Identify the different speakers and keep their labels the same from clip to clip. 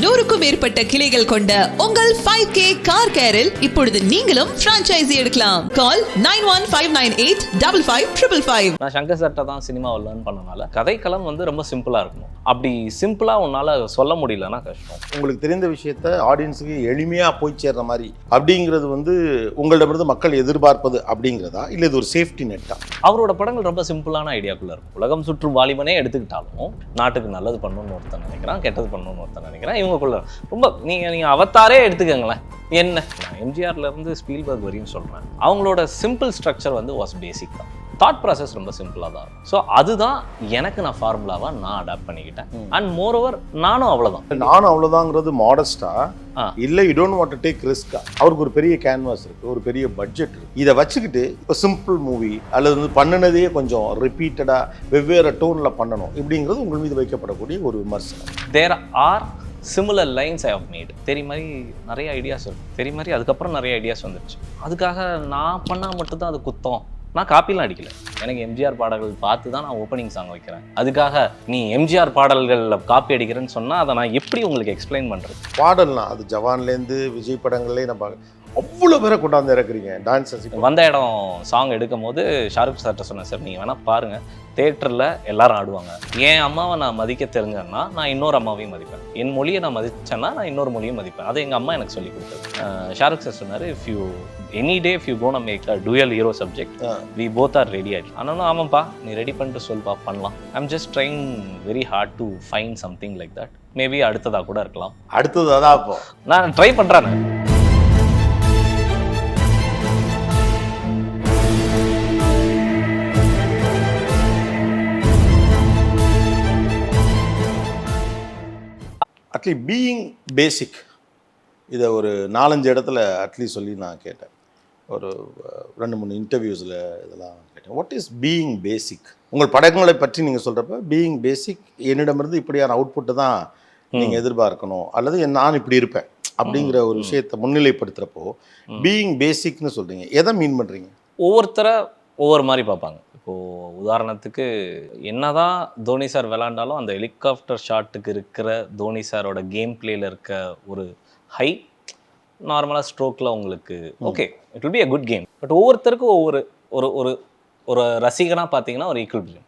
Speaker 1: 100க்கும் மேற்பட்ட கிளைகள் கொண்ட உங்கள் 5K கார் கேரில் இப்பொழுது நீங்களும் பிரான்ச்சைசி எடுக்கலாம். கால் 9159855555.
Speaker 2: நான் சங்கர் சார்ட்ட தான் சினிமாவை லேர்ன் பண்ணனால கதைக்களம் வந்து ரொம்ப சிம்பிளா இருக்கணும். அப்படி சிம்பிளா உன்னால சொல்ல முடியலன்னா கஷ்டம்.
Speaker 3: உங்களுக்கு தெரிந்த விஷயத்த ஆடியன்ஸுக்கு எளிமையா போய் சேர்ற மாதிரி அப்படிங்கிறது வந்து உங்களிடமிருந்து மக்கள் எதிர்பார்ப்பது அப்படிங்கிறதா இல்லை இது ஒரு சேஃப்டி நெட்டா?
Speaker 2: அவரோட படங்கள் ரொம்ப சிம்பிளான ஐடியாக்குள்ள இருக்கும். உலகம் சுற்றும் வாலிபனே எடுத்துக்கிட்டாலும் நாட்டுக்கு நல்லது பண்ணணும்னு ஒருத்தன் நினைக்கிறான், கெட்டது பண்ணணும்னு ஒருத்தன் நினைக்கிறான். இவங்களுக்குள்ள ரொம்ப நீங்க அவதாரே எடுத்துக்கங்களேன். என்ன நான் எம்ஜிஆர்ல இருந்து ஸ்பீல்பர்க் வரையும் சொல்றேன். அவங்களோட சிம்பிள் ஸ்ட்ரக்சர் வந்து வாஸ் பேசிக் தான். தாட் ப்ராசஸ் ரொம்ப சிம்பிளாக தான் இருக்கும். ஸோ அதுதான் எனக்கு நான் ஃபார்முலாவாக நான் அடாப்ட் பண்ணிக்கிட்டேன். அண்ட் மோர் ஓவர் நானும்
Speaker 3: அவ்வளோதாங்கிறது மாடஸ்டா இல்லை you don't want to take ரிஸ்கா? அவருக்கு ஒரு பெரிய கேன்வாஸ் இருக்குது, ஒரு பெரிய பட்ஜெட் இருக்குது. இதை வச்சுக்கிட்டு இப்போ சிம்பிள் மூவி அல்லது வந்து பண்ணினதையே கொஞ்சம் ரிப்பீட்டடாக வெவ்வேறு டோனில் பண்ணணும் இப்படிங்கிறது உங்கள் மீது வைக்கப்படக்கூடிய ஒரு விமர்சனம்.
Speaker 2: There are similar lines I have made. Theri மாதிரி நிறைய ஐடியாஸ் இருக்கும். தெரி மாதிரி அதுக்கப்புறம் நிறைய ஐடியாஸ் வந்துருச்சு. அதுக்காக நான் பண்ணால் மட்டும்தான் அது குத்தம். நான் காப்பிலாம் அடிக்கல. எனக்கு எம்ஜிஆர் பாடல்கள் பார்த்து தான் நான் ஓப்பனிங் சாங் வைக்கிறேன். அதுக்காக நீ எம்ஜிஆர் பாடல்களில் காப்பி அடிக்கிறேன்னு சொன்னால் அதை நான் எப்படி உங்களுக்கு எக்ஸ்பிளைன் பண்ணுறது?
Speaker 3: பாடல்லாம் அது ஜவான்லேருந்து விஜய் படங்கள்லேயே நம்ம அவ்வளோ பேரை கொண்டாந்து இறக்குறீங்க. டான்ஸஸ்
Speaker 2: வந்த இடம் சாங் எடுக்கும் போது ஷாருக் சார்கிட்ட சொன்னேன், சார் நீங்கள் வேணால் பாருங்கள், தேட்டரில் எல்லாரும் ஆடுவாங்க. என் அம்மாவை நான் மதிக்க தெரிஞ்சேன்னா நான் இன்னொரு அம்மாவையும் மதிப்பேன். என் மொழியை நான் மதிச்சேன்னா நான் இன்னொரு மொழியும் மதிப்பேன். அதை எங்கள் அம்மா எனக்கு சொல்லி கொடுத்தது. ஷாருக் சார் சொன்னார், if you any day if you gonna make a dual hero subject we both are ready ஆகி. ஆனாலும் ஆமாப்பா நீ ரெடி பண்ணிட்டு சொல்பா, பண்ணலாம். I'm just trying very hard to find something like that. Maybe அடுத்ததாக கூட இருக்கலாம்.
Speaker 3: அடுத்ததாக தான் அப்போ
Speaker 2: நான் ட்ரை பண்ணுறேன்.
Speaker 3: அட்லீஸ்ட் பீயிங் பேசிக் இதை ஒரு 4-5 இடத்துல அட்லீஸ்ட் சொல்லி நான் கேட்டேன். ஒரு 2-3 இன்டர்வியூஸில் இதெல்லாம் கேட்டேன். வாட் இஸ் பீயிங் பேசிக்? உங்கள் படங்களை பற்றி நீங்கள் சொல்கிறப்ப பீயிங் பேசிக் என்னிடமிருந்து இப்படியான அவுட்புட்டை தான் நீங்கள் எதிர்பார்க்கணும் அல்லது நான் இப்படி இருப்பேன் அப்படிங்கிற ஒரு விஷயத்தை முன்னிலைப்படுத்துகிறப்போ பீயிங் பேசிக்னு சொல்கிறீங்க. எதை மீன் பண்ணுறீங்க?
Speaker 2: ஒவ்வொருத்தரை ஒவ்வொரு மாதிரி பார்ப்பாங்க. இப்போது உதாரணத்துக்கு என்னதான் தோனி சார் விளாண்டாலும் அந்த ஹெலிகாப்டர் ஷாட்டுக்கு இருக்கிற தோனி சாரோட கேம் பிளேயில் இருக்க ஒரு ஹை நார்மலாக ஸ்ட்ரோக்கில் உங்களுக்கு okay it will be a good game. But ஒவ்வொருத்தருக்கும் ஒவ்வொரு ஒரு ஒரு ஒரு ரசிகனாக பார்த்தீங்கன்னா ஒரு ஈக்குவலிபிரியம்.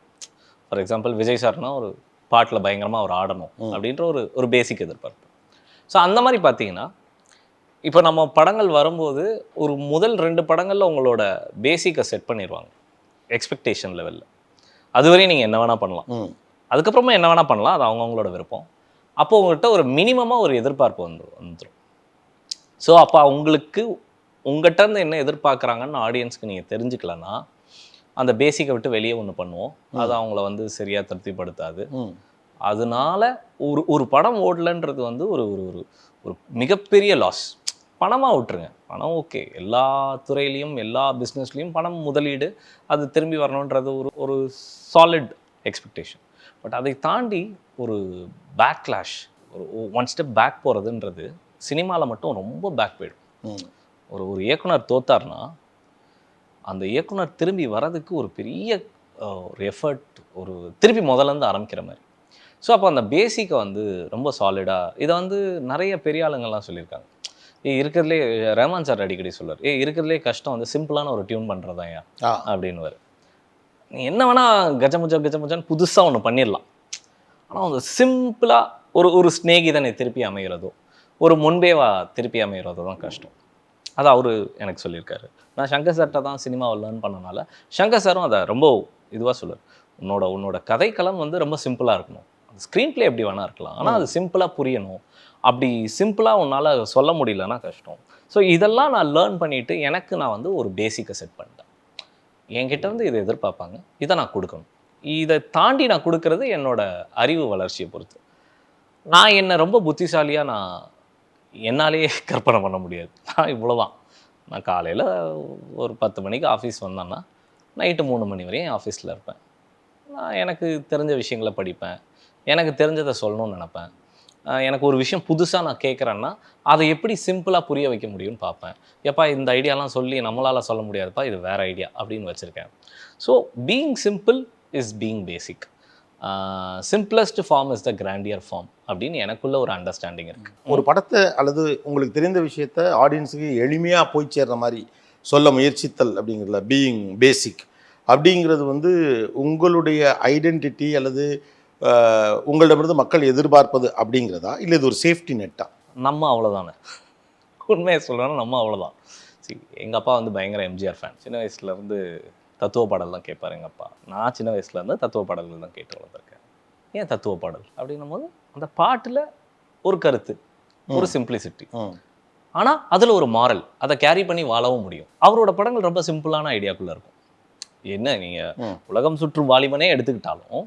Speaker 2: ஃபார் எக்ஸாம்பிள் விஜய் சார்னா ஒரு பாட்டில் பயங்கரமாக அவர் ஆடணும் அப்படின்ற ஒரு பேசிக் எதிர்பார்ப்பு. ஸோ அந்த மாதிரி பார்த்தீங்கன்னா இப்போ நம்ம படங்கள் வரும்போது ஒரு முதல் 2 படங்களில் உங்களோட பேசிக்கை செட் பண்ணிடுவாங்க எக்ஸ்பெக்டேஷன் லெவலில். அதுவரையும் நீங்கள் என்ன வேணால் பண்ணலாம், அதுக்கப்புறமா என்ன வேணால் பண்ணலாம், அது அவங்கவுங்களோட விருப்பம். அப்போது உங்கள்கிட்ட ஒரு மினிமமாக ஒரு எதிர்பார்ப்பு வந்துடும். ஸோ அப்போ அவங்களுக்கு உங்கள்கிட்ட இருந்து என்ன எதிர்பார்க்குறாங்கன்னு ஆடியன்ஸ்க்கு நீங்கள் தெரிஞ்சுக்கலன்னா அந்த பேசிக்கை விட்டு வெளியே ஒன்று பண்ணுவோம். அது அவங்கள வந்து சரியாக திருப்திப்படுத்தாது. அதனால ஒரு படம் ஓடலன்றது வந்து ஒரு ஒரு ஒரு மிகப்பெரிய லாஸ். பணமாக விட்டுருங்க, பணம் ஓகே, எல்லா துறையிலையும் எல்லா பிஸ்னஸ்லேயும் பணம் முதலீடு, அது திரும்பி வரணுன்றது ஒரு சாலிட் எக்ஸ்பெக்டேஷன். பட் அதை தாண்டி ஒரு பேக்லாஷ், ஒரு 1 ஸ்டெப் பேக் போகிறதுன்றது சினிமாவில் மட்டும் ரொம்ப பேக் போயிடும். ஒரு இயக்குனர் தோத்தார்னா அந்த இயக்குனர் திரும்பி வர்றதுக்கு ஒரு பெரிய ஒரு எஃபர்ட், ஒரு திருப்பி முதலேருந்து ஆரம்பிக்கிற மாதிரி. ஸோ அப்போ அந்த பேசிக்கை வந்து ரொம்ப சாலிடாக இதை வந்து நிறைய பெரிய ஆளுங்கள்லாம் சொல்லியிருக்காங்க. இருக்கிறதுலே ரஹ்மான் சார் அடிக்கடி சொல்லுவார், இருக்கிறதுலே கஷ்டம் வந்து சிம்பிளான ஒரு டியூன் பண்ணுறது தான் அப்படின்னுவார். நீ என்ன வேணால் கஜமுஜான்னு புதுசாக ஒன்று பண்ணிடலாம். ஆனால் அந்த சிம்பிளாக ஒரு ஸ்நேகிதனை திருப்பி அமைகிறதோ ஒரு முன்பேவா திருப்பி அமைகிறதோ தான் கஷ்டம். அது அவர் எனக்கு சொல்லியிருக்காரு. நான் சங்கர் சார்கிட்ட தான் சினிமாவை லேர்ன் பண்ணனால சங்கர் சாரும் அதை ரொம்ப இதுவாக சொல்லுவார். உன்னோட கதைக்களம் வந்து ரொம்ப சிம்பிளாக இருக்கணும். ஸ்க்ரீன் பிளே எப்படி வேணா இருக்கலாம், ஆனால் அது சிம்பிளாக புரியணும். அப்படி சிம்பிளாக உன்னால் சொல்ல முடியலன்னா கஷ்டம். ஸோ இதெல்லாம் நான் லேர்ன் பண்ணிவிட்டு எனக்கு நான் வந்து ஒரு பேசிக்கை செட் பண்ணிட்டேன். என்கிட்ட இருந்து இதை எதிர்பார்ப்பாங்க, இதை நான் கொடுக்கணும். இதை தாண்டி நான் கொடுக்கறது என்னோட அறிவு வளர்ச்சியை பொறுத்து. நான் என்னை ரொம்ப புத்திசாலியாக நான் என்னாலேயே கற்பனை பண்ண முடியாது. நான் இவ்வளோதான். நான் காலையில் ஒரு 10 மணிக்கு ஆஃபீஸ் வந்தேன்னா நைட்டு 3 மணி வரையும் ஆஃபீஸில் இருப்பேன். நான் எனக்கு தெரிஞ்ச விஷயங்களை படிப்பேன், எனக்கு தெரிஞ்சதை சொல்லணும்னு நினப்பேன். எனக்கு ஒரு விஷயம் புதுசாக நான் கேட்குறேன்னா அதை எப்படி சிம்பிளாக புரிய வைக்க முடியும்னு பார்ப்பேன். எப்பா இந்த ஐடியாலாம் சொல்லி நம்மளால் சொல்ல முடியாதுப்பா, இது வேறு ஐடியா அப்படின்னு வச்சுருக்கேன். So being simple is being basic. Simplest form is the grandeur form அப்படின்னு எனக்குள்ள ஒரு அண்டர்ஸ்டாண்டிங் இருக்குது.
Speaker 3: ஒரு படத்தை அல்லது உங்களுக்கு தெரிந்த விஷயத்த ஆடியன்ஸுக்கு எளிமையாக போய் சேர்ற மாதிரி சொல்ல முயற்சித்தல் அப்படிங்கிறதுல பீயிங் பேசிக் அப்படிங்கிறது வந்து உங்களுடைய ஐடென்டிட்டி அல்லது உங்களிடமிருந்து மக்கள் எதிர்பார்ப்பது அப்படிங்கிறதா இல்லை இது ஒரு சேஃப்டி நெட்டா?
Speaker 2: நம்ம அவ்வளோதானே, உண்மையை சொல்கிறோன்னா நம்ம அவ்வளோதான். சரி, எங்கள் அப்பா வந்து பயங்கர எம்ஜிஆர் ஃபேன். சின்ன வயசுலேருந்து தத்துவ பாடல் தான் கேட்பார் எங்கள் அப்பா. நான் சின்ன வயசுலேருந்து தத்துவ பாடல்கள் தான் கேட்டு வளர்ந்துருக்கேன். ஏன் தத்துவ பாடல் அப்படின்னும் போது அந்த பாட்டில் ஒரு கருத்து, ஒரு சிம்பிளிசிட்டி, ஆனால் அதில் ஒரு மாரல், அதை கேரி பண்ணி வாழவும் முடியும். அவரோட படங்கள் ரொம்ப சிம்பிளான ஐடியாக்குள்ளே இருக்கும். என்ன நீங்கள் உலகம் சுற்றும் வாலிபனே எடுத்துக்கிட்டாலும்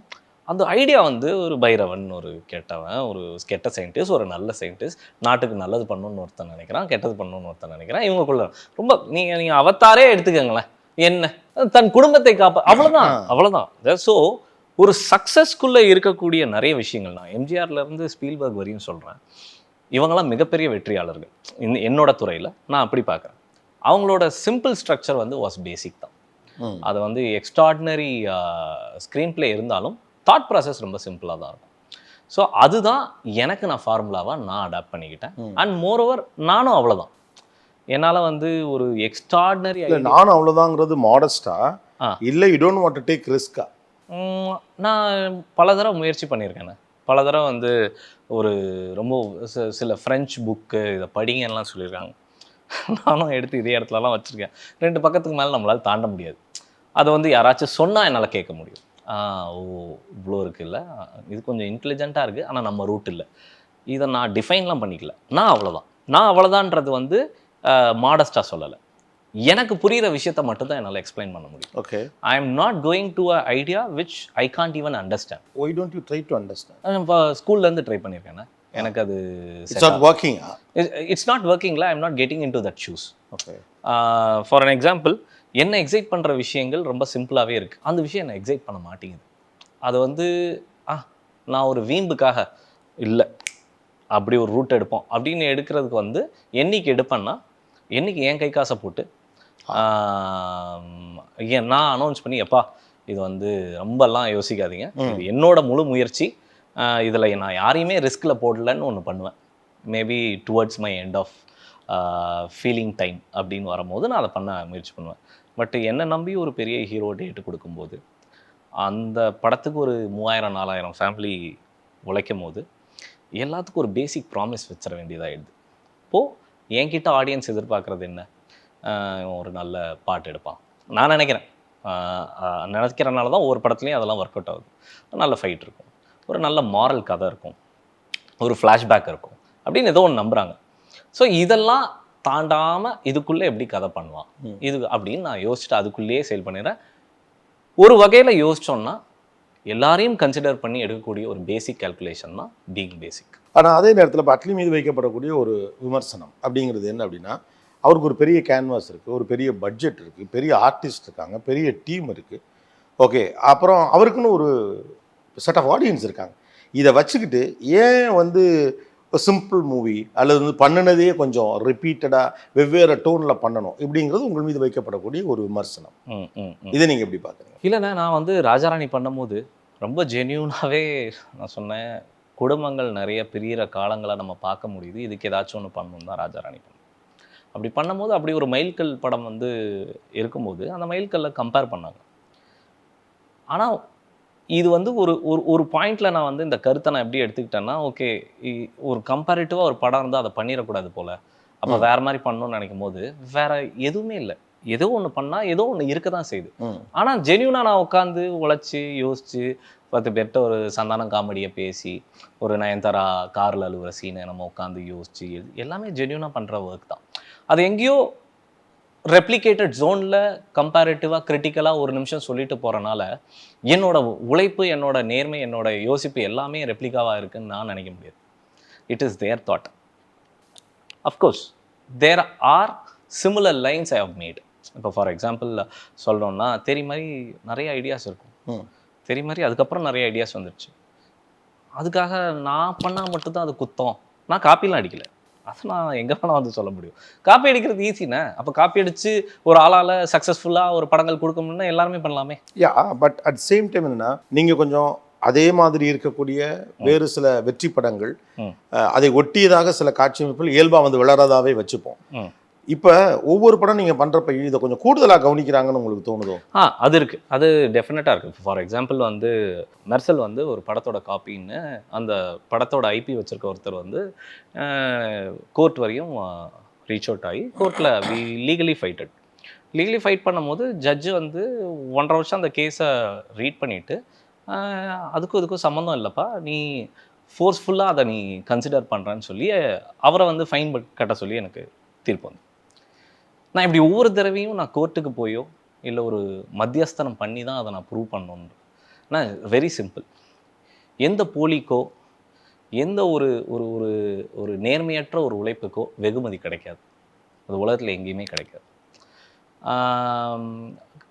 Speaker 2: அந்த ஐடியா வந்து ஒரு பைரவன், ஒரு கெட்டவன், ஒரு கெட்ட சயின்டிஸ்ட், ஒரு நல்ல சயின்டிஸ்ட், நாட்டுக்கு நல்லது பண்ணணும்னு ஒருத்தன் நினைக்கிறான், கெட்டது பண்ணணும்னு ஒருத்தன் நினைக்கிறான். இவங்களுக்குள்ள ரொம்ப நீங்கள் அவத்தாரே எடுத்துக்கங்களேன், என்ன தன் குடும்பத்தை அவ்வளோதான். ஸோ ஒரு சக்ஸஸ்க்குள்ளே இருக்கக்கூடிய நிறைய விஷயங்கள், நான் எம்ஜிஆர்லேருந்து ஸ்பீல்பர்க் வரையும் சொல்கிறேன், இவங்கெல்லாம் மிகப்பெரிய வெற்றியாளர்கள் என்னோட துறையில். நான் அப்படி பார்க்குறேன். அவங்களோட சிம்பிள் ஸ்ட்ரக்சர் வந்து வாஸ் பேசிக் தான். அது வந்து எக்ஸ்ட்ராடினரி ஸ்க்ரீன் பிளே இருந்தாலும் தாட் ப்ராசஸ் ரொம்ப சிம்பிளாக தான் இருக்கும். ஸோ அதுதான் எனக்கு நான் ஃபார்முலாவாக நான் அடாப்ட் பண்ணிக்கிட்டேன். அண்ட் மோரோவர் நானும் அவ்வளோதான். என்னால் வந்து ஒரு எக்ஸ்ட்ராடினரி
Speaker 3: நானும் அவ்வளோதாங்கிறது மாடஸ்டா இல்லை you don't want to take ரிஸ்கா?
Speaker 2: நான் பல தடவை முயற்சி பண்ணியிருக்கேன். பல தடவை வந்து ஒரு ரொம்ப சில ஃப்ரெஞ்ச் புக்கு இதை படிங்கலாம் சொல்லியிருக்காங்க. நானும் எடுத்து இதே இடத்துலலாம் வச்சுருக்கேன். 2 பக்கத்துக்கு மேலே நம்மளால் தாண்ட முடியாது. அதை வந்து யாராச்சும் சொன்னால் என்னால் கேட்க முடியும். ஓ இவ்வளோ இருக்குல்ல, இது கொஞ்சம் இன்டெலிஜென்ட்டாக இருக்குது, ஆனால் நம்ம ரூட் இல்லை, இதை நான் டிஃபைன்லாம் பண்ணிக்கல. நான் அவ்வளோதான்றது வந்து மாடஸ்டாக சொல்லலை. எனக்கு புரிகிற விஷயத்தை மட்டும்தான் என்னால் எக்ஸ்பிளைன் பண்ண முடியும்.
Speaker 3: Okay,
Speaker 2: I am not going to a idea which I can't even understand.
Speaker 3: Why don't you try to understand?
Speaker 2: இப்போ ஸ்கூல்லேருந்து ட்ரை பண்ணியிருக்கேன். எனக்கு அது
Speaker 3: it's not working.
Speaker 2: It's not ஒர்க்கிங்ல I am not getting in to that shoes.
Speaker 3: Okay,
Speaker 2: for an example, என்ன excite பண்ணுற விஷயங்கள் ரொம்ப சிம்பிளாகவே இருக்குது. அந்த விஷயம் என்னை எக்ஸைட் பண்ண மாட்டேங்குது. அது வந்து நான் ஒரு வீம்புக்காக இல்லை அப்படி ஒரு ரூட் எடுப்போம் அப்படின்னு எடுக்கிறதுக்கு வந்து என்னைக்கு எடுப்பேன்னா, என்னைக்கு என் கை காசை போட்டு நான் அனௌன்ஸ் பண்ணி, எப்பா இது வந்து ரொம்பலாம் யோசிக்காதீங்க, இது என்னோட முழு முயற்சி, இதில் நான் யாரையுமே ரிஸ்கில் போடலன்னு ஒன்று பண்ணுவேன். Maybe towards my end of feeling time அப்படின்னு வரும்போது நான் அதை பண்ண முயற்சி பண்ணுவேன். பட் என்னை நம்பி ஒரு பெரிய ஹீரோ டேட்டு கொடுக்கும்போது அந்த படத்துக்கு ஒரு 3000-4000 ஃபேமிலி உழைக்கும் போது எல்லாத்துக்கும் ஒரு பேசிக் ப்ராமிஸ் வச்சிட வேண்டியதாகிடுது. இப்போது என்கிட்ட ஆடியன்ஸ் எதிர்பார்க்குறது என்ன? ஒரு நல்ல பாட்டு எடுப்பான் நான் நினைக்கிறனால தான் ஒவ்வொரு படத்துலையும் அதெல்லாம் ஒர்க் அவுட் ஆகுது. நல்ல ஃபைட் இருக்கும், ஒரு நல்ல மாரல் கதை இருக்கும், ஒரு ஃப்ளாஷ்பேக் இருக்கும் அப்படின்னு ஏதோ ஒன்று நம்புகிறாங்க. ஸோ இதெல்லாம் தாண்டாமல் இதுக்குள்ளே எப்படி கதை பண்ணுவான் இது அப்படின்னு நான் யோசிச்சுட்டு அதுக்குள்ளேயே சேல் பண்ணிடுறேன். ஒரு வகையில் யோசித்தோன்னா எல்லாரையும் கன்சிடர் பண்ணி எடுக்கக்கூடிய ஒரு பேசிக் கால்குலேஷன் தான் பீயிங் பேசிக்.
Speaker 3: ஆனால் அதே நேரத்தில் இப்போ அட்லி மீது வைக்கப்படக்கூடிய ஒரு விமர்சனம் அப்படிங்கிறது என்ன அப்படின்னா, அவருக்கு ஒரு பெரிய கேன்வாஸ் இருக்குது, ஒரு பெரிய பட்ஜெட் இருக்குது, பெரிய ஆர்டிஸ்ட் இருக்காங்க, பெரிய டீம் இருக்குது. ஓகே, அப்புறம் அவருக்குன்னு ஒரு செட் ஆஃப் ஆடியன்ஸ் இருக்காங்க. இதை வச்சுக்கிட்டு ஏன் வந்து சிம்பிள் மூவி அல்லது வந்து பண்ணினதே கொஞ்சம் ரிப்பீட்டடாக வெவ்வேறு டோனில் பண்ணணும் இப்படிங்கிறது உங்கள் மீது வைக்கப்படக்கூடிய ஒரு விமர்சனம். இதை நீங்கள் எப்படி பார்க்குறீங்க?
Speaker 2: இல்லைண்ணா, நான் வந்து ராஜாராணி பண்ணும்போது ரொம்ப ஜென்யூனாகவே நான் சொன்னேன், குடும்பங்கள் நிறைய பிரிகிற காலங்களை நம்ம பார்க்க முடியுது, இதுக்கு ஏதாச்சும் ஒன்று பண்ணணும் தான் ராஜாராணி பண்ணணும். அப்படி பண்ணும்போது அப்படி ஒரு மைல்கல் படம் வந்து இருக்கும்போது அந்த மைல்கல்லை கம்பேர் பண்ணாங்க. ஆனால் இது வந்து ஒரு ஒரு பாயிண்டில் நான் வந்து இந்த கருத்தை நான் எப்படி எடுத்துக்கிட்டேன்னா, ஓகே ஒரு கம்பேரிட்டிவாக ஒரு படம் இருந்தால் அதை பண்ணிடக்கூடாது போல், அப்போ வேறு மாதிரி பண்ணணும்னு நினைக்கும் போது வேறு எதுவுமே இல்லை. ஏதோ ஒன்று பண்ணால் ஏதோ ஒன்று இருக்க தான் செய்யுது. ஆனால் ஜென்யூனாக நான் உட்காந்து உழைச்சி யோசித்து 10 பேர்கிட்ட ஒரு சந்தானம் காமெடியை பேசி ஒரு நயன்தாரா காரில் அழுகிற சீனை நம்ம உட்காந்து யோசித்து எல்லாமே ஜென்யூனாக பண்ணுற ஒர்க் தான். அது எங்கேயோ ரெப்ளிகேட்டட் ஜோனில் கம்பேரிட்டிவாக கிரிட்டிக்கலாக ஒரு நிமிஷம் சொல்லிட்டு போகிறனால என்னோட உழைப்பு, என்னோட நேர்மை, என்னோட யோசிப்பு எல்லாமே ரெப்ளிகாவாக இருக்குதுன்னு நான் நினைக்க முடியாது. It is there thought. Of course there are similar lines I have made. இப்போ ஃபார் எக்ஸாம்பிள் சொல்லணும்னா, தெரி மாதிரி நிறைய ஐடியாஸ் இருக்கும், தெரி மாதிரி அதுக்கப்புறம் நிறைய ஐடியாஸ் வந்துடுச்சு. அதுக்காக நான் பண்ணால் மட்டும்தான் அது குத்தம். நான் காப்பிலாம் அடிக்கலை, அதை நான் எங்கே வேணால் வந்து சொல்ல முடியும். காப்பி அடிக்கிறது ஈஸிண்ணே. அப்போ காப்பி அடித்து ஒரு ஆளால் சக்ஸஸ்ஃபுல்லாக ஒரு படங்கள் கொடுக்க முடியும்னா எல்லாருமே பண்ணலாமே.
Speaker 3: யா, பட் அட் சேம் டைம் என்னன்னா, நீங்கள் கொஞ்சம் அதே மாதிரி இருக்கக்கூடிய வேறு சில வெற்றி படங்கள் அதை ஒட்டியதாக சில காட்சி அமைப்புகள் இயல்பாக வந்து விளறதாவே வச்சுப்போம். இப்போ ஒவ்வொரு படம் நீங்கள் பண்ணுறப்ப இதை கொஞ்சம் கூடுதலாக கவனிக்கிறாங்கன்னு உங்களுக்கு தோணுதோ?
Speaker 2: அது இருக்குது, அது டெஃபினட்டாக இருக்குது. ஃபார் எக்ஸாம்பிள் வந்து மெர்சல் வந்து ஒரு படத்தோட காப்பின்னு அந்த படத்தோட ஐபி வச்சுருக்க ஒருத்தர் வந்து கோர்ட் வரையும் ரீச் அவுட் ஆகி கோர்ட்டில் லீகலி ஃபைட் பண்ணும்போது ஜட்ஜு வந்து 1.5 வருஷம் அந்த கேஸை ரீட் பண்ணிவிட்டு அதுக்கும் இதுக்கும் சம்மந்தம் இல்லைப்பா, நீ ஃபோர்ஸ்ஃபுல்லாக அதை நீ கன்சிடர் பண்ணுறேன்னு சொல்லி அவரை வந்து ஃபைன் கட்ட சொல்லி எனக்கு தீர்ப்பு வந்து. நான் இப்படி ஒவ்வொரு தடவையும் நான் கோர்ட்டுக்கு போயோ இல்லை ஒரு மத்தியஸ்தனம் பண்ணி தான் அதை நான் ப்ரூவ் பண்ணணுன்னு. நான் வெரி சிம்பிள், எந்த போலிக்கோ எந்த ஒரு ஒரு ஒரு ஒரு நேர்மையற்ற ஒரு உழைப்புக்கோ வெகுமதி கிடைக்காது. அது உலகத்தில் எங்கேயுமே கிடைக்காது.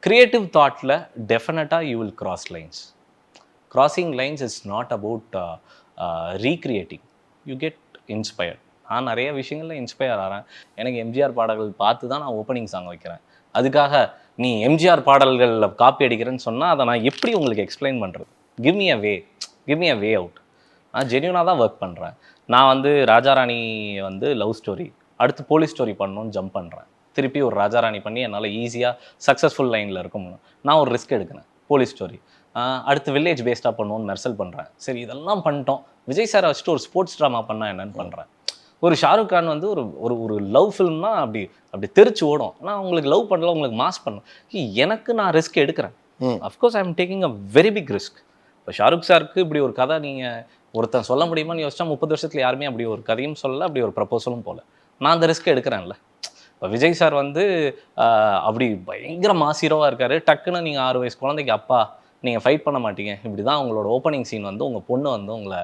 Speaker 2: க்ரியேட்டிவ் தாட்டில் டெஃபினட்டாக you will cross lines. Crossing lines is not about recreating, you get inspired. நான் நிறைய விஷயங்களில் இன்ஸ்பயர் ஆகிறேன். எனக்கு எம்ஜிஆர் பாடல்கள் பார்த்து தான் நான் ஓப்பனிங் சாங் வைக்கிறேன். அதுக்காக நீ எம்ஜிஆர் பாடல்களில் காப்பி அடிக்கிறேன்னு சொன்னால் அதை நான் எப்படி உங்களுக்கு எக்ஸ்பிளைன் பண்ணுறது? Give me a way out. நான் ஜென்யூனாக தான் ஒர்க் பண்ணுறேன். நான் வந்து ராஜாராணி வந்து லவ் ஸ்டோரி, அடுத்து போலீஸ் ஸ்டோரி பண்ணணும்னு ஜம்ப் பண்ணுறேன். திருப்பி ஒரு ராஜாராணி பண்ணி என்னால் ஈஸியாக சக்ஸஸ்ஃபுல் லைனில் இருக்கும். நான் ஒரு ரிஸ்க் எடுக்கிறேன், போலீஸ் ஸ்டோரி. அடுத்து வில்லேஜ் பேஸ்டாக பண்ணணும்னு மெர்சல் பண்ணுறேன். சரி, இதெல்லாம் பண்ணிட்டோம். விஜய் சாரை வச்சுட்டு ஒரு ஸ்போர்ட்ஸ் ட்ராமா பண்ணால் என்னென்னு பண்ணுறேன். ஒரு ஷாருக் கான் வந்து ஒரு ஒரு ஒரு லவ் ஃபில்ம்னா அப்படி தெரிச்சு ஓடும். நான் உங்களுக்கு லவ் பண்ணல, உங்களுக்கு மாஸ் பண்ணணும். எனக்கு நான் ரிஸ்க் எடுக்கிறேன். Of course I am taking a very big risk. இப்போ ஷாருக் சாருக்கு இப்படி ஒரு கதை நீங்கள் ஒருத்தன் சொல்ல முடியுமான்னு யோசிச்சா 30 வருஷத்தில் யாருமே அப்படி ஒரு கதையும் சொல்லலை, அப்படி ஒரு ப்ரப்போசலும் போல. நான் அந்த ரிஸ்க் எடுக்கிறேன்ல. இப்போ விஜய் சார் வந்து அப்படி பயங்கர மாஸ் ஹீரோவாக இருக்கார். டக்குன்னு நீங்கள் 6 வயசு குழந்தைக்கு அப்பா நீங்கள் ஃபைட் பண்ண மாட்டீங்க, இப்படி தான் உங்களோட ஓப்பனிங் சீன் வந்து உங்கள் பொண்ணு வந்து உங்களை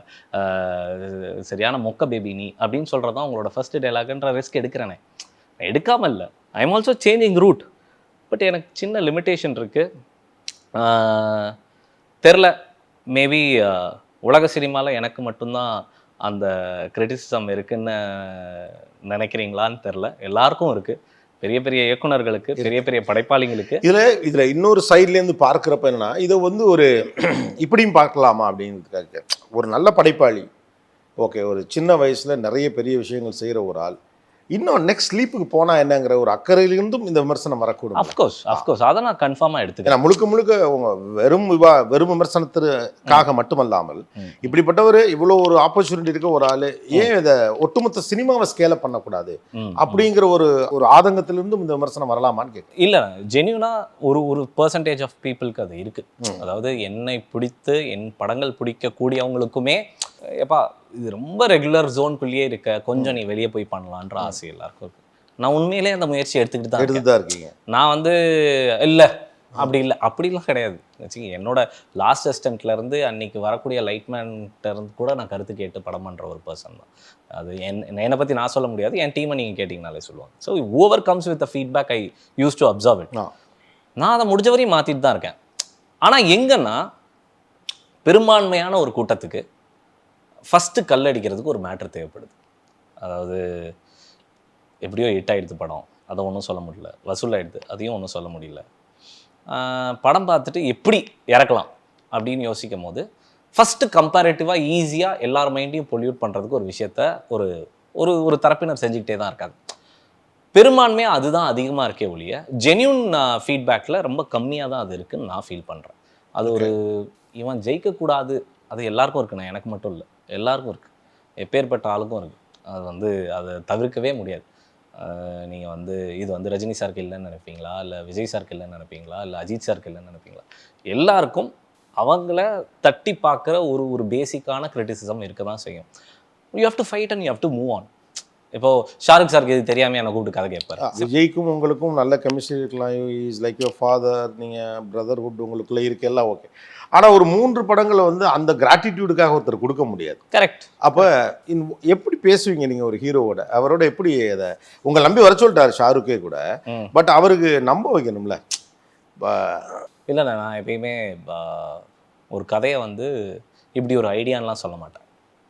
Speaker 2: சரியான மொக்க பேபி நீ அப்படின்னு சொல்கிறது தான் உங்களோட ஃபஸ்ட்டு டைலாக்ன்ற ரிஸ்க் எடுக்கிறேனே. எடுக்காமல் இல்லை, I am also changing route. But எனக்கு சின்ன லிமிட்டேஷன் இருக்குது. தெரில, மேபி உலக சினிமாவில் எனக்கு மட்டும்தான் அந்த கிரிட்டிசிசம் இருக்குன்னு நினைக்கிறீங்களான்னு தெரில. எல்லாருக்கும் இருக்குது, பெரிய பெரிய இயக்குனர்களுக்கு, பெரிய பெரிய படைப்பாளிகளுக்கு.
Speaker 3: இதில் இன்னொரு சைட்லேருந்து பார்க்குறப்ப என்னன்னா, இதை வந்து ஒரு இப்படியும் பார்க்கலாமா அப்படின்னு. ஒரு நல்ல படைப்பாளி, ஓகே, ஒரு சின்ன வயசில் நிறைய பெரிய விஷயங்கள் செய்கிற ஒரு ஆள், இன்னும் நெக்ஸ்ட் லீப்புக்கு போனால் என்னங்கிற ஒரு அக்கறையிலிருந்தும் இந்த விமர்சனம் வரக்கூடும்.
Speaker 2: அஃப்கோர்ஸ் அதை நான் கன்ஃபார்மாக எடுத்துக்கிறேன்.
Speaker 3: முழுக்க உங்க வெறும் விமர்சனத்திற்காக மட்டுமல்லாமல் இப்படிப்பட்டவர் இவ்வளோ ஒரு ஆப்பர்ச்சுனிட்டி இருக்க ஒரு ஆள் ஏன் இதை ஒட்டுமொத்த சினிமாவை ஸ்கேல் அப் பண்ணக்கூடாது அப்படிங்கிற ஒரு ஆதங்கத்திலிருந்தும் இந்த விமர்சனம் வரலாமான்னு கேட்குறேன்.
Speaker 2: இல்லை, ஜென்யூனாக ஒரு பர்சன்டேஜ் ஆஃப் பீப்புளுக்கு அது இருக்குது. அதாவது என்னை பிடித்து என் படங்கள் பிடிக்கக்கூடியவங்களுக்குமே எப்பா இது ரொம்ப ரெகுலர் ஜோனுக்குள்ளேயே இருக்க, கொஞ்சம் நீ வெளியே போய் பண்ணலான்ற ஆசை எல்லாருக்கும் இருக்கு. நான் உண்மையிலே அந்த முயற்சி எடுத்துக்கிட்டு தான் இருக்கீங்க. நான் வந்து இல்லை அப்படிலாம் கிடையாது. என்னோட லாஸ்ட் அசிஸ்டன்ட்லேருந்து அன்னைக்கு வரக்கூடிய லைட்மேன்கிட்ட இருந்து கூட நான் கருத்து கேட்டு படம் பண்ணுற ஒரு பர்சன் தான். அது என்னை பற்றி நான் சொல்ல முடியாது, என் டீமை நீங்கள் கேட்டிங்கனாலே சொல்லுவாங்க. So over comes with feedback I use to observe it. நான் அதை முடிஞ்ச வரையும் மாற்றிட்டு தான் இருக்கேன். ஆனால் எங்கன்னா பெரும்பான்மையான ஒரு கூட்டத்துக்கு ஃபஸ்ட்டு கல் அடிக்கிறதுக்கு ஒரு மேட்ரு தேவைப்படுது. அதாவது எப்படியோ ஹிட் ஆகிடுது படம், அதை ஒன்றும் சொல்ல முடியல. வசூலாகிடுது, அதையும் ஒன்றும் சொல்ல முடியல. படம் பார்த்துட்டு எப்படி இறக்கலாம் அப்படின்னு யோசிக்கும் போது ஃபஸ்ட்டு கம்பேரேட்டிவாக ஈஸியாக எல்லார் மைண்டையும் பொல்யூட் பண்ணுறதுக்கு ஒரு விஷயத்த ஒரு ஒரு தரப்பினர் செஞ்சுக்கிட்டே தான் இருக்காங்க. பெரும்பான்மையாக அதுதான் அதிகமாக இருக்கே ஒழிய ஜென்யூன் ஃபீட்பேக்கில் ரொம்ப கம்மியாக தான் அது இருக்குதுன்னு நான் ஃபீல் பண்ணுறேன். அது ஒரு இவன் ஜெயிக்கக்கூடாது, அது எல்லாருக்கும் இருக்குண்ணா, எனக்கு மட்டும் இல்லை, எல்லாருக்கும் இருக்குது, எப்பேற்பட்ட ஆளுக்கும் இருக்குது. அது வந்து அதை தவிர்க்கவே முடியாது. நீங்கள் வந்து இது வந்து ரஜினி சாருக்கு இல்லைன்னு நினைப்பீங்களா, இல்லை விஜய் சாருக்கு இல்லைன்னு நினைப்பீங்களா, இல்லை அஜித் சாருக்கு இல்லைன்னு நினைப்பீங்களா, எல்லாருக்கும் அவங்கள தட்டி பார்க்குற ஒரு பேசிக்கான கிரிட்டிசிசம் இருக்க தான் செய்யும். You have to fight and you have to move on. இப்போது ஷாருக் சாருக்கு இது தெரியாமல் என்னை கூப்பிட்டு கதை கேட்பார்.
Speaker 3: விஜய்க்கும் உங்களுக்கும் நல்ல கெமிஸ்ட்ரி இருக்கலாம், இஸ் லைக் யுவர் ஃபாதர், நீங்கள் பிரதர்ஹுட் உங்களுக்குள்ளே இருக்கு, எல்லாம் ஓகே. ஆனால் ஒரு 3 படங்களை வந்து அந்த கிராட்டிடியூடுக்காக ஒருத்தர் கொடுக்க முடியாது.
Speaker 2: கரெக்ட்.
Speaker 3: அப்போ எப்படி பேசுவீங்க நீங்கள் ஒரு ஹீரோவோட? அவரோட எப்படி அதை உங்களை நம்பி வர சொல்லிட்டாரு ஷாருக்கே கூட, பட் அவருக்கு நம்ப வைக்கணும்ல.
Speaker 2: இல்லைண்ணா, நான் எப்பயுமே ஒரு கதையை வந்து இப்படி ஒரு ஐடியான்லாம் சொல்ல மாட்டேன்.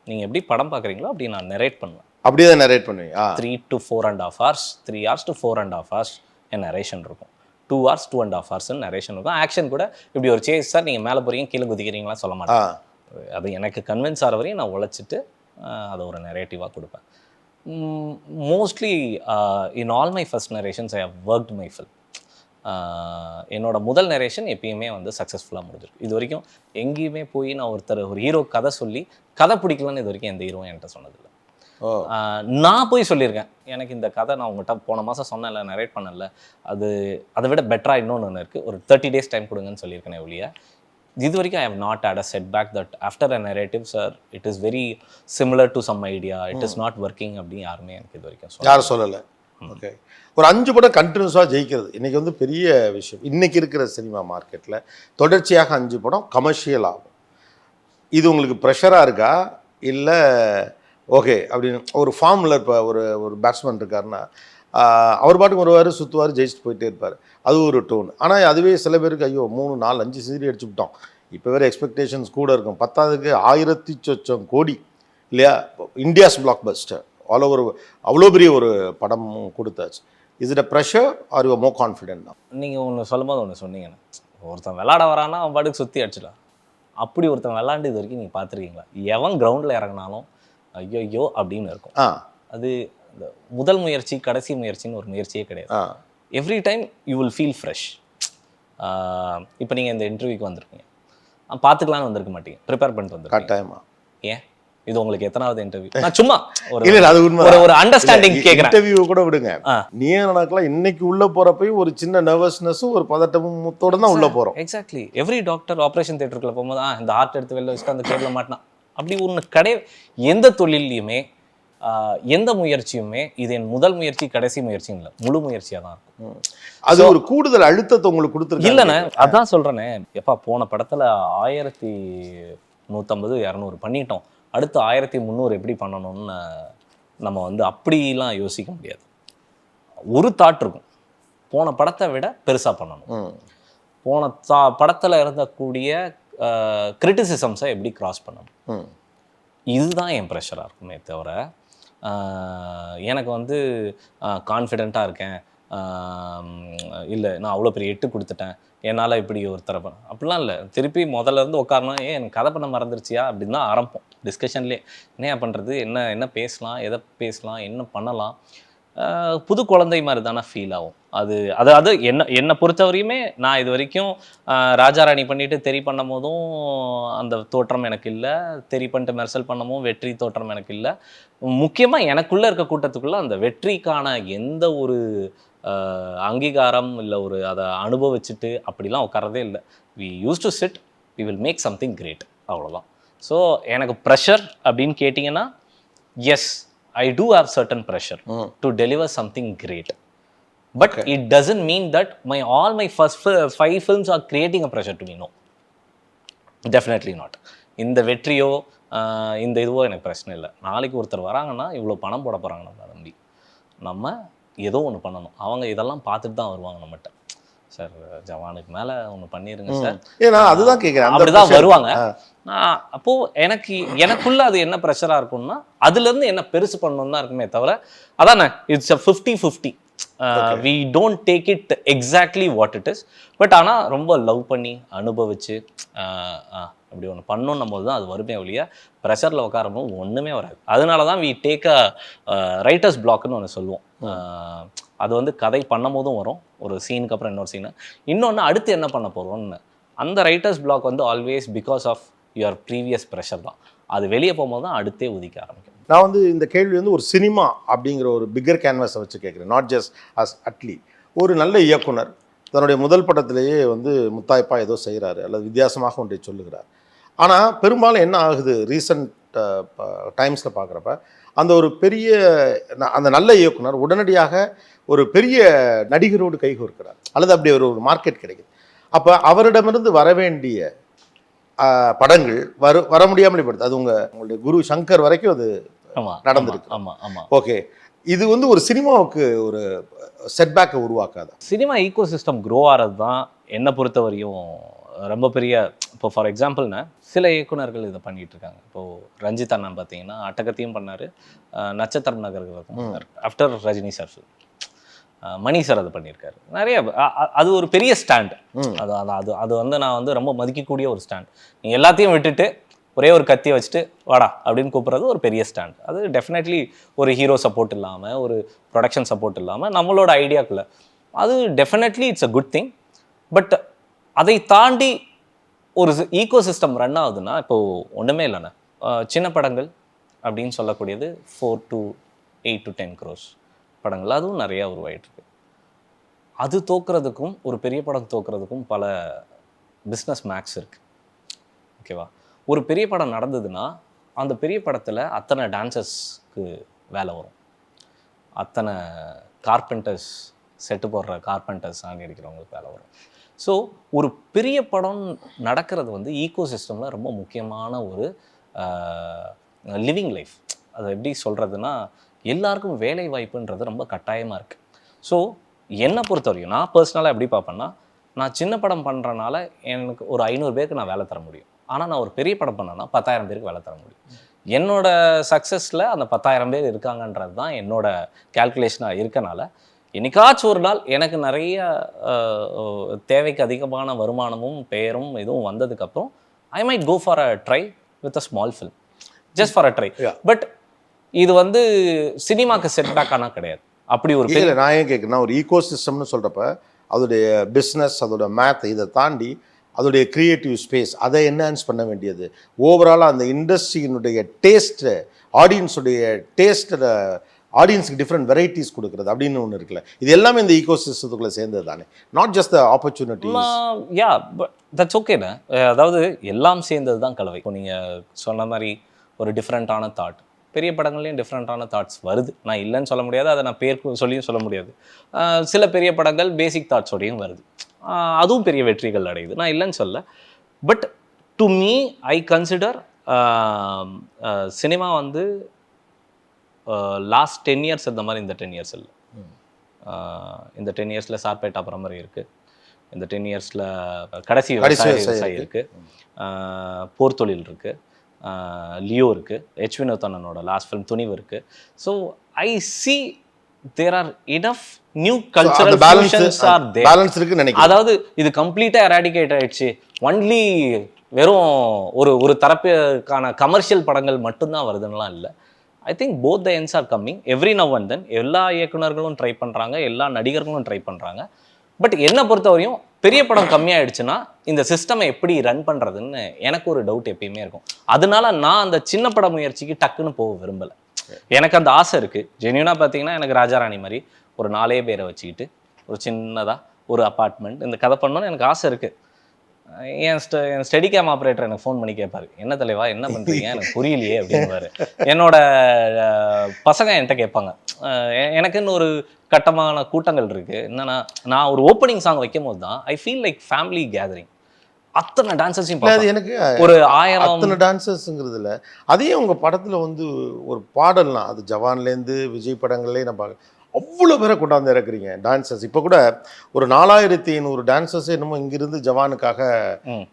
Speaker 2: நீங்கள் எப்படி படம் பார்க்குறீங்களோ அப்படி நான் நெரேட் பண்ணுவேன்.
Speaker 3: அப்படியே தான் நரேட் பண்ணுவீங்க.
Speaker 2: 3 to 4.5 hours, 3 hours to 4.5 hours N narration இருக்கும். 2 hours 2.5 hours நரேஷன் இருக்கும். ஆக்ஷன் கூட இப்படி ஒரு சேஸ் சார் நீங்கள் மேலே போகிறீங்க கீழே குதிக்கிறீங்களா சொல்ல மாட்டேன். அது எனக்கு கன்வின்ஸ் ஆகிற வரையும் நான் உழைச்சிட்டு அதை ஒரு நரேட்டிவாக கொடுப்பேன். Mostly in all my first narrations I have worked my film. என்னோட முதல் நரேஷன் எப்பயுமே வந்து சக்ஸஸ்ஃபுல்லாக முடிஞ்சிருக்கு. இது வரைக்கும் எங்கேயுமே போய் நான் ஒரு ஹீரோ கதை சொல்லி கதை பிடிக்கலன்னு இது வரைக்கும் எந்த ஹீரோவும் என்கிட்ட சொன்னதில்லை. நான் போய் சொல்லியிருக்கேன், எனக்கு இந்த கதை நான் உங்கள்கிட்ட போன மாதம் சொன்னேன்ல, நரேட் பண்ணல, அதை விட பெட்டராக இன்னொன்று இருக்குது, ஒரு 30 days டைம் கொடுங்கன்னு சொல்லியிருக்கேன் ஒழிய இது வரைக்கும் I have not had a setback that after a narrative sir it is very similar to some idea, it is not working அப்படின்னு யாருமே எனக்கு இது வரைக்கும்
Speaker 3: யாரும் சொல்லலை. ஓகே, ஒரு 5 படம் கண்டினியூஸாக ஜெயிக்கிறது இன்றைக்கி வந்து பெரிய விஷயம். இன்றைக்கி இருக்கிற சினிமா மார்க்கெட்டில் தொடர்ச்சியாக 5 படம் கமர்ஷியல் ஆகும். இது உங்களுக்கு ப்ரெஷராக இருக்கா இல்லை ஓகே அப்படின்னு ஒரு ஃபார்மில் இப்போ ஒரு பேட்ஸ்மேன் இருக்காருன்னா அவர் பாட்டுக்கு வருவார், சுற்றுவார், ஜெயிச்சுட்டு போயிட்டே இருப்பார், அது ஒரு டோன். ஆனால் அதுவே சில பேருக்கு ஐயோ 3 4 5 செஞ்சுரி அடிச்சு விட்டோம், இப்போ வேறு எக்ஸ்பெக்டேஷன்ஸ் கூட இருக்கும், 10க்கு 1000 கோடி இல்லையா, India's black Bastar all over, அவ்வளோ பெரிய ஒரு படம் கொடுத்தாச்சு. Is it a pressure are you more confident?
Speaker 2: நீங்கள் ஒன்று சொல்லும்போது ஒன்று சொன்னீங்கன்னு, ஒருத்தன் விளாட வரான்னா அவன் பாட்டுக்கு சுற்றி அடிச்சிடலாம். அப்படி ஒருத்தன் விளாண்டு இது வரைக்கும் நீங்கள் பார்த்துருக்கீங்களா? எவன் கிரவுண்டில் இறங்கினாலும் ஐயோ அப்படின்னு இருக்கும். அது இந்த முதல் முயற்சி கடைசி முயற்சின்னு ஒரு முயற்சியே கிடையாது. Every time you will feel fresh. இப்போ நீங்கள் இந்த இன்டர்வியூக்கு வந்திருக்கீங்க, பார்த்துக்கலான்னு வந்திருக்க மாட்டீங்க, ப்ரிப்பேர் பண்ணிட்டு வந்துருக்கீங்க. ஏன் இது உங்களுக்கு எத்தனாவது இன்டர்வியூ? நான் சும்மா ஒரு அண்டர்ஸ்டாண்டிங் கேட்குறேன்.
Speaker 3: இன்டர்வியூ கூட விடுங்க, நீ நடக்கலாம். இன்னைக்கு உள்ள போறப்பையும் ஒரு சின்ன நர்வஸ்னஸும் ஒரு பதட்டமும் முத்தோட தான் உள்ள போறோம்.
Speaker 2: எக்ஸாக்ட்லி. எவ்ரி டாக்டர் ஆப்ரேஷன் தியேட்டருக்குள்ள போகும்போது இந்த ஹார்ட் எடுத்து வெளில வச்சுட்டு அந்த கேபிள் மாட்டினா அப்படி ஒன்று கிடையாது. எந்த தொழிலையுமே எந்த முயற்சியுமே இது என் முதல் முயற்சி கடைசி முயற்சியும் இல்லை, முழு முயற்சியாக தான் இருக்கும்.
Speaker 3: அது ஒரு கூடுதல் அழுத்தத்தை உங்களுக்கு கொடுத்துருக்கு
Speaker 2: இல்லைண்ணே. அதான் சொல்கிறேனே, எப்பா போன படத்தில் 1150 200 பண்ணிட்டோம், அடுத்து 1300 எப்படி பண்ணணும்னு நம்ம வந்து அப்படிலாம் யோசிக்க முடியாது. ஒரு தாட் இருக்கும், போன படத்தை விட பெருசாக பண்ணணும், போன படத்தில் இருந்தக்கூடிய கிரிட்டிசிசம்ஸை எப்படி கிராஸ் பண்ணணும், இதுதான் என் ப்ரெஷராக இருக்குமே தவிர எனக்கு வந்து கான்ஃபிடெண்ட்டாக இருக்கேன், இல்லை நான் அவ்வளோ பெரிய 8 கொடுத்துட்டேன், என்னால் இப்படி ஒருத்தரை பண்ண அப்படிலாம் இல்லை. திருப்பி முதல்ல இருந்து உட்காரணும், எனக்கு கதை பண்ண மறந்துருச்சியா அப்படின்னு தான் ஆரம்பம் டிஸ்கஷன்லேயே. என்ன பண்ணுறது, என்ன பேசலாம், எதை பேசலாம், என்ன பண்ணலாம், புது குழந்தை மாதிரி தானே ஃபீல் ஆகும். அது என்னை பொறுத்தவரையுமே நான் இது வரைக்கும் ராஜாராணி பண்ணிட்டு தெரி பண்ணும் போதும் அந்த தோற்றம் எனக்கு இல்லை, தெரி பண்ணிட்டு மெர்சல் பண்ணமும் வெற்றி தோற்றம் எனக்கு இல்லை. முக்கியமாக எனக்குள்ளே இருக்க கூட்டத்துக்குள்ளே அந்த வெற்றிக்கான எந்த ஒரு அங்கீகாரம் இல்லை, ஒரு அதை அனுபவிச்சுட்டு அப்படிலாம் உட்காரதே இல்லை. We used to sit, we will make something great, அவ்வளோதான். ஸோ எனக்கு ப்ரெஷர் அப்படின்னு கேட்டிங்கன்னா, yes I do have certain pressure to deliver something great, but it doesn't mean that all my first 5 films are creating a pressure to me. No, definitely not. இந்த வெற்றியோ இந்த இதுவோ எனக்கு பிரச்சனை இல்லை. நாளைக்கு ஒருத்தர் வராங்கன்னா இவ்வளோ பணம் போட போகிறாங்க நம்ம நம்பி, நம்ம ஏதோ ஒன்று பண்ணணும். அவங்க இதெல்லாம் பார்த்துட்டு தான் வருவாங்க நம்மகிட்ட, சார் ஜவானுக்கு மேலே ஒன்று பண்ணிடுங்க சார்,
Speaker 3: ஏன்னா அதுதான் கேட்குறேன்,
Speaker 2: அப்படிதான் வருவாங்க. அப்போது எனக்குள்ள அது என்ன ப்ரெஷராக இருக்கும்னா அதுலேருந்து என்ன பெருசு பண்ணணும் தான் இருக்குமே தவிர, அதானே it's a 50-50. We don't take it exactly what it is. But ஆனால் ரொம்ப லவ் பண்ணி அனுபவிச்சு அப்படி ஒன்று பண்ணணும் போது தான் அது வருமே ஒழிய ப்ரெஷரில் உட்காரமும் ஒன்றுமே வராது. அதனால தான் வி டேக் அ ரைட்டர்ஸ் பிளாக்னு ஒன்று சொல்லுவோம். அது வந்து கதை பண்ணும் போதும் வரும், ஒரு சீனுக்கு அப்புறம் இன்னொரு சீனு, இன்னொன்று அடுத்து என்ன பண்ண போகிறோம்னு. அந்த ரைட்டர்ஸ் பிளாக் வந்து always because of your previous pressure தான். அது வெளியே போகும்போது தான் அடுத்தே உதிக்க ஆரம்பிக்கும்.
Speaker 3: நான் வந்து இந்த கேள்வி வந்து ஒரு சினிமா அப்படிங்கிற ஒரு பிக்கர் கேன்வாஸை வச்சு கேட்குறேன், நாட் ஜஸ்ட் அஸ் அட்லி. ஒரு நல்ல இயக்குனர் தன்னுடைய முதல் படத்திலேயே வந்து முத்தாய்ப்பாக ஏதோ செய்கிறாரு அல்லது வித்தியாசமாக ஒன்றை சொல்லுகிறார். ஆனால் பெரும்பாலும் என்ன ஆகுது ரீசன்ட் டைம்ஸில் பார்க்குறப்ப, அந்த ஒரு பெரிய அந்த நல்ல இயக்குனர் உடனடியாக ஒரு பெரிய நடிகரோடு கைகோர்க்கிறார் அல்லது அப்படி ஒரு மார்க்கெட் கிடைக்குது. அப்போ அவரிடமிருந்து வர வேண்டிய படங்கள் வர முடியாமல் படுது. அது உங்களுடைய குரு சங்கர் வரைக்கும் அது நடந்திருக்கு. ஓகே, இது வந்து ஒரு சினிமாவுக்கு ஒரு செட்பேக்கை உருவாக்காது.
Speaker 2: சினிமா ஈகோ சிஸ்டம் க்ரோ ஆகிறது தான் என்னை பொறுத்த வரையும் ரொம்ப பெரிய. இப்போ ஃபார் எக்ஸாம்பிள்னா சில இயக்குனர்கள் இதை பண்ணிட்டு இருக்காங்க. இப்போது ரஞ்சித் அண்ணன் பார்த்தீங்கன்னா அட்டகத்தையும் பண்ணார், நட்சத்திரம் நகர்களுக்கும் பண்ணார் ஆஃப்டர் ரஜினி சார். மணி சார் அது பண்ணியிருக்காரு. நிறைய அது ஒரு பெரிய ஸ்டாண்ட். அது அது அது அது வந்து நான் வந்து ரொம்ப மதிக்கக்கூடிய ஒரு ஸ்டாண்ட். நீங்கள் எல்லாத்தையும் விட்டுட்டு ஒரே ஒரு கத்தியை வச்சுட்டு வாடா அப்படின்னு கூப்பிட்றது ஒரு பெரிய ஸ்டாண்ட். அது டெஃபினெட்லி ஒரு ஹீரோ சப்போர்ட் இல்லாமல், ஒரு ப்ரொடக்ஷன் சப்போர்ட் இல்லாமல் நம்மளோட ஐடியாக்குள்ள அது definitely it's a good thing. But அதை தாண்டி ஒரு ஈகோ சிஸ்டம் ரன் ஆகுதுன்னா, இப்போது ஒன்றுமே இல்லைண்ணே, சின்ன படங்கள் அப்படின்னு சொல்லக்கூடியது 4 to 8 to 10 crores படங்கள் அதுவும் நிறையா உருவாயிட்டிருக்கு. அது தோக்குறதுக்கும் ஒரு பெரிய படம் தோக்குறதுக்கும் பல பிஸ்னஸ் மேக்ஸ் இருக்குது. ஓகேவா? ஒரு பெரிய படம் நடந்ததுன்னா அந்த பெரிய படத்தில் அத்தனை டான்சர்ஸ்க்கு வேலை வரும், அத்தனை கார்பெண்டர்ஸ், செட்டு போடுற கார்பெண்டர்ஸ் ஆங்கி இருக்கிறவங்களுக்கு வேலை வரும். ஸோ ஒரு பெரிய படம் நடக்கிறது வந்து ஈகோ சிஸ்டமில் ரொம்ப முக்கியமான ஒரு லிவிங் லைஃப். அது எப்படி சொல்கிறதுனா, எல்லாருக்கும் வேலை வாய்ப்புன்றது ரொம்ப கட்டாயமாக இருக்குது. ஸோ என்னை பொறுத்த வரைக்கும் நான் பர்சனலாக எப்படி பார்ப்பேன்னா, நான் சின்ன படம் பண்ணுறனால எனக்கு ஒரு 500 பேருக்கு நான் வேலை தர முடியும். ஆனால் நான் ஒரு பெரிய படம் பண்ணேன்னா 10,000 பேருக்கு வேலை தர முடியும். என்னோட சக்ஸஸில் அந்த 10,000 பேர் இருக்காங்கன்றது தான் என்னோட கேல்குலேஷனாக இருக்கனால, என்னைக்காச்சும் ஒரு நாள் எனக்கு நிறைய தேவைக்கு அதிகமான வருமானமும் பெயரும் இதுவும் வந்ததுக்கப்புறம் I might go for a try with a small film, just for a try. But இது வந்து சினிமாக்கு செட்பேக் ஆனால் கிடையாது. அப்படி ஒரு
Speaker 3: இல்லை, நான் ஏன் கேட்குறேன்னா, ஒரு ஈகோ சிஸ்டம்னு சொல்கிறப்ப அதோடைய பிஸ்னஸ், அதோட மேத், இதை தாண்டி அதோடைய க்ரியேட்டிவ் ஸ்பேஸ், அதை என்ஹான்ஸ் பண்ண வேண்டியது. ஓவராலாக அந்த இண்டஸ்ட்ரியினுடைய டேஸ்ட்டு, ஆடியன்ஸுடைய டேஸ்ட்டில் ஆடியன்ஸுக்கு டிஃப்ரெண்ட் வெரைட்டிஸ் கொடுக்குறது அப்படின்னு ஒன்று இருக்குல்ல, இது எல்லாமே இந்த ஈகோ சிஸ்டத்துக்குள்ளே சேர்ந்தது தானே, not just the opportunity.
Speaker 2: Yeah, but that's ஓகேண்ணே. அதாவது எல்லாம் சேர்ந்தது தான் கலவை. இப்போ நீங்கள் சொன்ன மாதிரி ஒரு டிஃப்ரெண்ட்டான தாட், பெரிய படங்கள்லேயும் டிஃப்ரெண்ட்டான தாட்ஸ் வருது. நான் இல்லைன்னு சொல்ல முடியாது, அதை நான் பேர் சொல்லியும் சொல்ல முடியாது. சில பெரிய படங்கள் பேசிக் தாட்ஸோடையும் வருது, அதுவும் பெரிய வெற்றிகள் அடையுது. நான் இல்லைன்னு சொல்ல. But to me I consider cinema வந்து லாஸ்ட் 10 years இந்த மாதிரி இந்த 10 years இல்லை. இந்த 10 yearsல சார்பேட்டா பரம்பரை இருக்குது, இந்த 10 yearsல கடைசி விவசாயி இருக்குது, போர் தொழில் இருக்குது, லியோ இருக்குது, எச் வினோத் அண்ணனோட லாஸ்ட் ஃபிலிம் துணிவு இருக்குது. So I see there are enough new cultural fusions are there.
Speaker 3: Balance இருக்குன்னு நினைக்கிறேன்.
Speaker 2: அதாவது இது கம்ப்ளீட்டாக எராடிகேட் ஆயிடுச்சு, ஒன்லி வெறும் ஒரு தரப்புக்கான கமர்ஷியல் படங்கள் மட்டும்தான் வருதுன்னெலாம் இல்லை. I think both the ends are coming every now and then. எல்லா இயக்குநர்களும் ட்ரை பண்ணுறாங்க, எல்லா நடிகர்களும் ட்ரை பண்ணுறாங்க. பட் என்னை பொறுத்தவரையும் பெரிய படம் கம்மியாயிடுச்சுன்னா இந்த சிஸ்டமை எப்படி ரன் பண்ணுறதுன்னு எனக்கு ஒரு டவுட் எப்பயுமே இருக்கும். அதனால நான் அந்த சின்ன பட முயற்சிக்கு டக்குன்னு போக விரும்பலை. எனக்கு அந்த ஆசை இருக்குது. ஜென்யூனாக பார்த்தீங்கன்னா எனக்கு ராஜாராணி மாதிரி ஒரு 4 பேரை வச்சுக்கிட்டு ஒரு சின்னதாக ஒரு அப்பார்ட்மெண்ட் இந்த கதை பண்ணணும்னு எனக்கு ஆசை இருக்குது. என் ஸ்டடி கேம் ஆப்ரேட்டர் எனக்கு ஃபோன் பண்ணி கேட்பாரு, என்ன தலைவா என்ன பண்ணுறீங்க எனக்கு புரியலையே அப்படின்வாரு. என்னோட பசங்க என்கிட்ட கேட்பாங்க. எனக்குன்னு ஒரு கட்டமான கூட்டங்கள் இருக்குது. என்னன்னா, நான் ஒரு ஓப்பனிங் சாங் வைக்கும் போது தான் I feel like family gathering. அத்தனை டான்சர்ஸையும்
Speaker 3: அது எனக்கு
Speaker 2: ஒரு 1000
Speaker 3: அத்தனை டான்சர்ஸுங்கிறதுல அதையும் உங்கள் படத்தில் வந்து ஒரு பாடல்லாம், அது ஜவான்லேருந்து விஜய் படங்கள்லேயே நம்ம அவ்வளோ பேரை கொண்டாந்து இறக்குறீங்க டான்சர்ஸ். இப்போ கூட ஒரு 4500 டான்சர்ஸ் என்னமோ இங்கிருந்து ஜவானுக்காக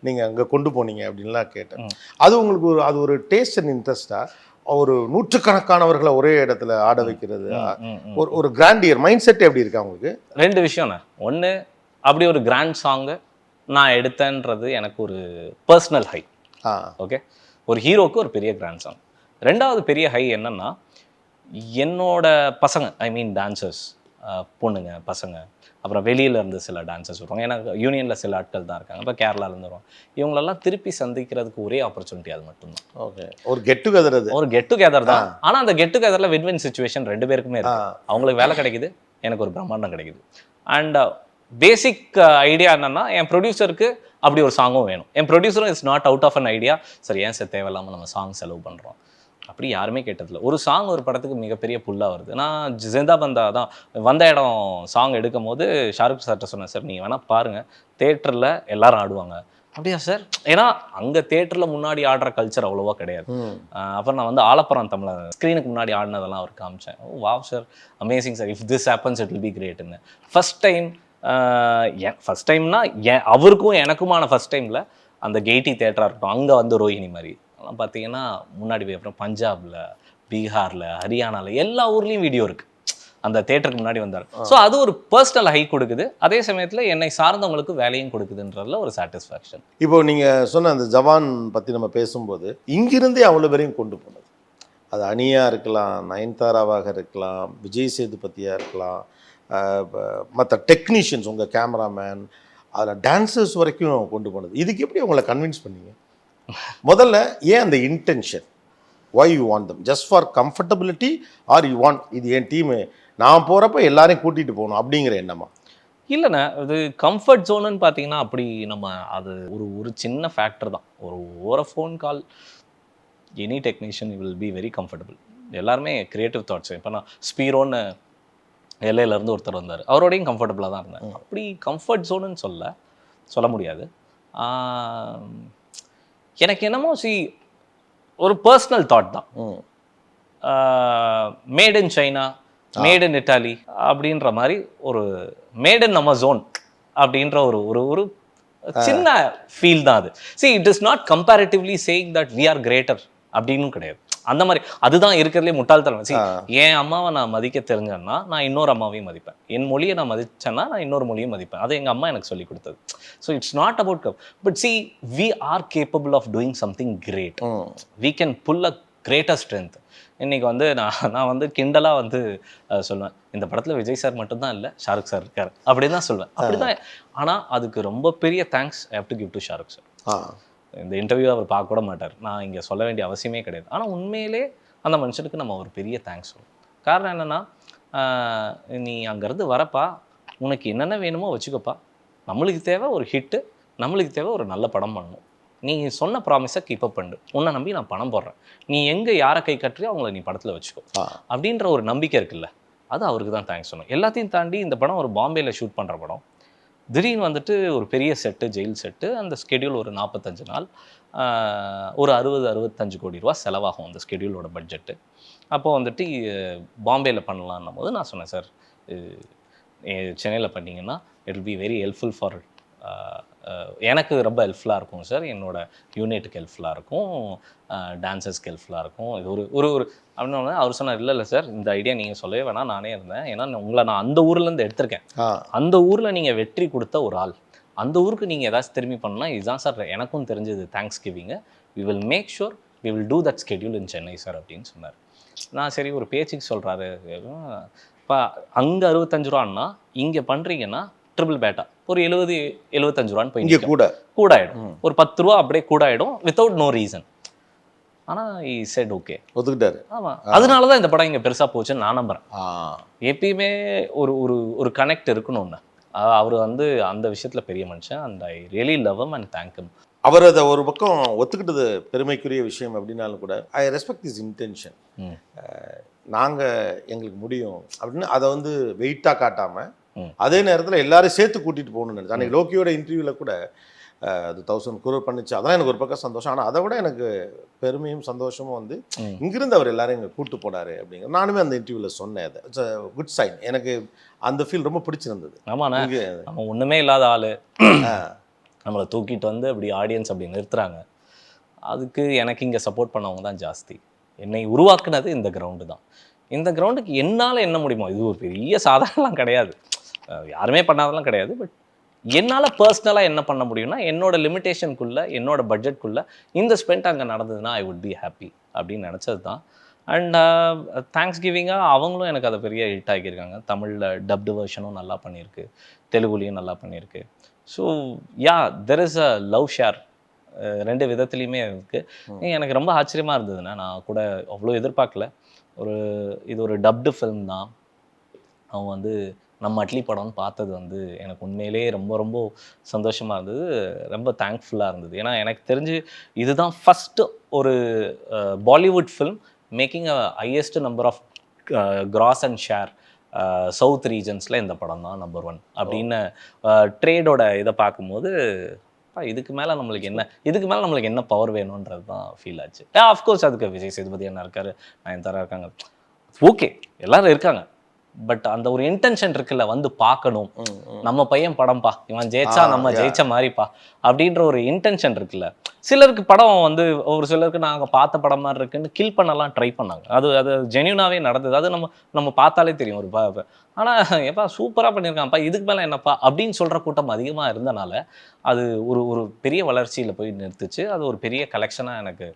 Speaker 3: நீங்கள் அங்கே கொண்டு போனீங்க அப்படின்லாம் கேட்டேன். அது உங்களுக்கு அது ஒரு டேஸ்ட் அண்ட் இன்ட்ரெஸ்டாக ஒரு நூற்றுக்கணக்கானவர்களை ஒரே இடத்துல ஆட வைக்கிறது, ஒரு கிராண்டியர் மைண்ட் செட் எப்படி இருக்கு அவங்களுக்கு?
Speaker 2: 2 விஷயம்ண்ணே. ஒன்று, அப்படி ஒரு கிராண்ட் சாங்கு நான் எடுத்தேன்றது எனக்கு ஒரு பர்சனல் ஹை. ஓகே, ஒரு ஹீரோக்கு ஒரு பெரிய கிராண்ட் சாங். 2வது பெரிய ஹை என்னன்னா, என்னோட பசங்க, ஐ மீன் டான்சர்ஸ், பொண்ணுங்க பசங்க, அப்புறம் வெளியில இருந்து சில டான்சர்ஸ் வருவாங்க. ஏன்னா யூனியனில் சில ஆட்கள் தான் இருக்காங்க, இப்போ கேரளாலேருந்து வருவாங்க. இவங்களெல்லாம் திருப்பி சந்திக்கிறதுக்கு ஒரே ஆப்பர்ச்சுனிட்டி அது மட்டும்தான்.
Speaker 3: ஓகே, ஒரு கெட் டுகெதர். அது ஒரு
Speaker 2: கெட் டுகெதர் தான். ஆனால் அந்த கெட் டுகெதரில் வின் சிச்சுவேஷன் 2 பேருக்குமே இருக்கு. அவங்களுக்கு வேலை கிடைக்குது, எனக்கு ஒரு பிரம்மாண்டம் கிடைக்குது. அண்ட் பேசிக் ஐடியா என்னன்னா, என் ப்ரொடியூசருக்கு அப்படி ஒரு சாங்கும் வேணும். என் ப்ரொடியூசரும் it's not out of an idea, சரி ஏன் சார் தேவையில்லாமல் நம்ம சாங் செலவு பண்ணுறோம் அப்படி யாருமே கேட்டதில்லை. ஒரு சாங் ஒரு படத்துக்கு மிகப்பெரிய புல்லாக வருது. நான் ஜிந்தா பந்தா தான் வந்த இடம் சாங் எடுக்கும் போது ஷாருக் சார்கிட்ட சொன்னேன், சார் நீங்கள் வேணால் பாருங்கள், தேட்டரில் எல்லாரும் ஆடுவாங்க. அப்படியா சார்? ஏன்னா அங்கே தேட்டரில் முன்னாடி ஆடுற கல்ச்சர் அவ்வளோவா கிடையாது. அப்புறம் நான் வந்து ஆலப்புறம் தமிழ் ஸ்க்ரீனுக்கு முன்னாடி ஆடினதெல்லாம் அவர் காமிச்சேன். Oh wow sir, amazing sir, if this happens it will be கிரேட்னு. ஃபஸ்ட் டைம்னா அவருக்கும் எனக்குமான ஃபஸ்ட் டைமில் அந்த கெய்டி தேட்டராக இருக்கட்டும், அங்கே வந்து ரோஹிணி மாதிரி அதெல்லாம் பார்த்தீங்கன்னா முன்னாடி போய் அப்புறம் பஞ்சாபில், பீகாரில், ஹரியானாவில் எல்லா ஊர்லேயும் வீடியோ இருக்குது. அந்த தேட்டருக்கு முன்னாடி வந்தார். ஸோ அது ஒரு பர்சனல் ஹை கொடுக்குது, அதே சமயத்தில் என்னை சார்ந்தவங்களுக்கு வேலையும் கொடுக்குதுன்றதுல ஒரு சாட்டிஸ்ஃபேக்ஷன்.
Speaker 3: இப்போ நீங்கள் சொன்ன அந்த ஜவான் பற்றி நம்ம பேசும்போது இங்கிருந்தே அவ்வளோ பேரையும் கொண்டு போனது, அது அனியா இருக்கலாம், நயன்தாராவாக இருக்கலாம், விஜய் சேதுபதியாக இருக்கலாம், மற்ற டெக்னீஷியன்ஸ், உங்கள் கேமராமேன், அதில் டான்சர்ஸ் வரைக்கும் கொண்டு போனது. இதுக்கு எப்படி உங்களை கன்வின்ஸ் பண்ணீங்க? முதல்ல ஏன் அந்த intention? why you want them? just for comfortability or you want இது என் டீமு, நான் போகிறப்ப எல்லாரையும் கூட்டிகிட்டு போகணும் அப்படிங்கிற எண்ணமா?
Speaker 2: இல்லைண்ணே, இது கம்ஃபர்ட் ஜோனுன்னு பார்த்தீங்கன்னா அப்படி நம்ம அது ஒரு சின்ன ஃபேக்டர் தான். ஒரு phone call any technician will be very comfortable. எல்லாருமே க்ரியேட்டிவ் தாட்ஸ். இப்போ நான் ஸ்பீரோன்னு எல்லையிலேருந்து ஒருத்தர் வந்தார், அவரோடையும் கம்ஃபர்டபுளாக தான் இருந்தேன். அப்படி கம்ஃபர்ட் ஜோனுன்னு சொல்ல முடியாது. எனக்கு என்னமோ ஒரு பர்சனல் தாட் தான். Made in China, made in Italy அப்படின்ற மாதிரி ஒரு மேட் இன் நம்ம ஜோன் அப்படின்ற ஒரு சின்ன ஃபீல் தான் அது. It is not comparatively saying that we are greater அப்படின்னு கிடையாது. அந்த மாதிரி அதுதான் இருக்கிறதுலே முட்டாள்தனம். என் அம்மாவை நான் மதிக்க தெரிஞ்சேன்னா நான் இன்னொரு அம்மாவையும் மதிப்பேன். என் மொழியை நான் மதிச்சேன்னா நான் இன்னொரு மொழியும் மதிப்பேன். அது எங்கள் அம்மா எனக்கு சொல்லி கொடுத்தது. So it's not about but we are capable of doing something great. We can pull a greater strength. இன்னைக்கு நான் கிண்டலாக சொல்லுவேன், இந்த படத்தில் விஜய் சார் மட்டும்தான் இல்லை, ஷாருக் சார் இருக்கார் அப்படின்னு தான் சொல்லுவேன். அப்படிதான். ஆனால் அதுக்கு ரொம்ப பெரிய thanks I have to give to Shahrukh sir. இந்த இன்டர்வியூ அவர் பார்க்க கூட மாட்டார், நான் இங்கே சொல்ல வேண்டிய அவசியமே கிடையாது. ஆனால் உண்மையிலே அந்த மனுஷனுக்கு நம்ம ஒரு பெரிய தேங்க்ஸ் சொல்லணும். காரணம் என்னென்னா, நீ அங்கேருந்து வரப்பா, உனக்கு என்னென்ன வேணுமோ வச்சுக்கப்பா, நம்மளுக்கு தேவை ஒரு ஹிட்டு, நம்மளுக்கு தேவை ஒரு நல்ல படம் பண்ணணும். நீ சொன்ன ப்ராமிஸை கீப் அப் பண்ணு, உன்னை நம்பி நான் பணம் போடுறேன், நீ எங்கே யாரை கை கட்டுறியோ அவங்கள நீ படத்தில் வச்சுக்கோ அப்படின்ற ஒரு நம்பிக்கை இருக்குல்ல, அது அவருக்கு தான் தேங்க்ஸ் சொல்லணும். எல்லாத்தையும் தாண்டி இந்த படம் ஒரு பாம்பேயில் ஷூட் பண்ணுற படம். திடீர்னு ஒரு பெரிய செட்டு, ஜெயில் செட்டு, அந்த ஸ்கெடியூல் ஒரு 45 நாள், ஒரு 60-65 கோடி ரூபா செலவாகும் அந்த ஸ்கெடியூலோட பட்ஜெட்டு. அப்போது பாம்பேயில் பண்ணலான்னும் போது நான் சொன்னேன், சார் சென்னையில் பண்ணிங்கன்னா it will be very helpful for எனக்கு ரொம்ப ஹெல்ப்ஃபுல்லாக இருக்கும் சார், என்னோட யூனிட்டுக்கு ஹெல்ப்ஃபுல்லாக இருக்கும், டான்சர்ஸ்க்கு ஹெல்ப்ஃபுல்லாக இருக்கும். இது ஒரு அப்படின்னு அவர் சொன்னார், இல்லை சார் இந்த ஐடியா நீங்கள் சொல்லவே வேணாம், நானே இருந்தேன். ஏன்னா உங்களை நான் அந்த ஊர்லேருந்து எடுத்திருக்கேன், அந்த ஊரில் நீங்கள் வெற்றி கொடுத்த ஒரு ஆள், அந்த ஊருக்கு நீங்கள் ஏதாச்சும் திரும்பி பண்ணால் இதுதான் சார் எனக்கும் தெரிஞ்சது தேங்க்ஸ் கிவிங்க, we will make sure we will do that schedule in Chennai sir அப்படின்னு சொன்னார். நான் சரி ஒரு பேச்சுக்கு சொல்கிறாரு, இப்போ அங்கே 65 ரூபான்னா இங்கே பண்ணுறீங்கன்னா ட்ரிபிள் பேட்டா ஒரு 70-75 ரூபான்னு போய் கூட ஆகிடும், ஒரு 10 ரூபா அப்படியே கூட ஆகிடும் வித்தவுட் நோ ரீசன். ஆனால் ஈ செட் ஓகே,
Speaker 3: ஒத்துக்கிட்டாரு.
Speaker 2: ஆமாம், அதனால தான் இந்த படம் இங்கே பெருசாக போச்சுன்னு நான் நம்புகிறேன். எப்பயுமே ஒரு கனெக்ட் இருக்கணும்னு அவர் அந்த விஷயத்தில் பெரிய மனுஷன். And I really love him and thank him.
Speaker 3: அவர் அதை ஒரு பக்கம் ஒத்துக்கிட்டது பெருமைக்குரிய விஷயம் அப்படின்னாலும் கூட ஐ ரெஸ்பெக்ட் திஸ் இன்டென்ஷன். நாங்கள் எங்களுக்கு முடியும் அப்படின்னு அதை வெயிட்டாக காட்டாமல் அதே நேரத்தில் எல்லாரும் சேர்த்து கூட்டிகிட்டு போகணும்னு நினைச்சேன். அன்றைக்கி லோக்கியோட இன்டர்வியூவில் கூட அது 1000 crore பண்ணிச்சு, அதெல்லாம் எனக்கு ஒரு பக்கம் சந்தோஷம். ஆனால் அதை விட எனக்கு பெருமையும் சந்தோஷமும் இங்கிருந்து அவர் எல்லாரும் இங்கே கூப்பிட்டு போனார் அப்படிங்கிற நானுமே அந்த இன்டர்வியூவில் சொன்னேன். அது இட்ஸ் அ குட் சைன். எனக்கு அந்த ஃபீல் ரொம்ப பிடிச்சிருந்தது.
Speaker 2: ஆமாண்ணா, நம்ம ஒன்றுமே இல்லாத ஆள் நம்மளை தூக்கிட்டு அப்படி ஆடியன்ஸ் அப்படி நிறுத்துறாங்க, அதுக்கு எனக்கு இங்கே சப்போர்ட் பண்ணவங்க தான் ஜாஸ்தி. என்னை உருவாக்குனது இந்த கிரவுண்டு தான். இந்த கிரவுண்டுக்கு என்னால் என்ன முடியுமோ, இது ஒரு பெரிய சாதனைலாம் கிடையாது, யாருமே பண்ணாதெல்லாம் கிடையாது, பட் என்னால் பர்சனலாக என்ன பண்ண முடியும்னா என்னோட லிமிட்டேஷனுக்குள்ளே, என்னோட பட்ஜெட்குள்ளே இந்த ஸ்பெண்ட் அங்கே நடந்ததுன்னா ஐ வுட் பி ஹாப்பி அப்படின்னு நினச்சது தான். அண்ட் தேங்க்ஸ் கிவிங்காக அவங்களும் எனக்கு அதை பெரிய ஹிட் ஆகியிருக்காங்க. தமிழில் டப்டு வெர்ஷனும் நல்லா பண்ணியிருக்கு, தெலுங்குலேயும் நல்லா பண்ணியிருக்கு. So yeah, there is a love share, ரெண்டு விதத்துலேயுமே இருக்குது. எனக்கு ரொம்ப ஆச்சரியமாக இருந்ததுன்னா, நான் கூட அவ்வளோ எதிர்பார்க்கல. இது ஒரு டப்டு ஃபிலிம் தான். அவங்க நம்ம அட்லி படம்னு பார்த்தது எனக்கு உண்மையிலே ரொம்ப ரொம்ப சந்தோஷமாக இருந்தது, ரொம்ப தேங்க்ஃபுல்லாக இருந்தது. ஏன்னா எனக்கு தெரிஞ்சு இதுதான் ஃபஸ்ட்டு ஒரு Bollywood film making a highest number of gross and share south ரீஜன்ஸில் இந்த படம் தான் நம்பர் 1 அப்படின்னு ட்ரேடோட இதை பார்க்கும்போது இதுக்கு மேலே நம்மளுக்கு என்ன பவர் வேணுன்றது தான் ஃபீல் ஆச்சு. ஆஃப்கோர்ஸ் அதுக்கு விஜய் சேதுபதி என்ன இருக்கார், நயன்தாரா இருக்காங்க, ஓகே எல்லாரும் இருக்காங்க, பட் அந்த ஒரு இன்டென்ஷன் இருக்குல்ல, பார்க்கணும், நம்ம பையன் படம்பா, இவன் ஜெயிச்சா நம்ம ஜெயிச்ச மாதிரிப்பா அப்படின்ற ஒரு இன்டென்ஷன் இருக்குல்ல, சிலருக்கு படம் வந்து ஒரு சிலருக்கு நாங்கள் பார்த்த படம் மாதிரி இருக்குன்னு கில் பண்ணலாம் ட்ரை பண்ணாங்க. அது ஜென்யூனாகவே நடந்தது. அது நம்ம பார்த்தாலே தெரியும் ஒரு ஆனால் எப்பா சூப்பராக பண்ணியிருக்கான்ப்பா, இதுக்கு மேலே என்னப்பா அப்படின்னு சொல்கிற கூட்டம் அதிகமாக இருந்தனால அது ஒரு ஒரு பெரிய வளர்ச்சியில் போய் நிறுத்துச்சு. அது ஒரு பெரிய கலெக்ஷனாக எனக்கு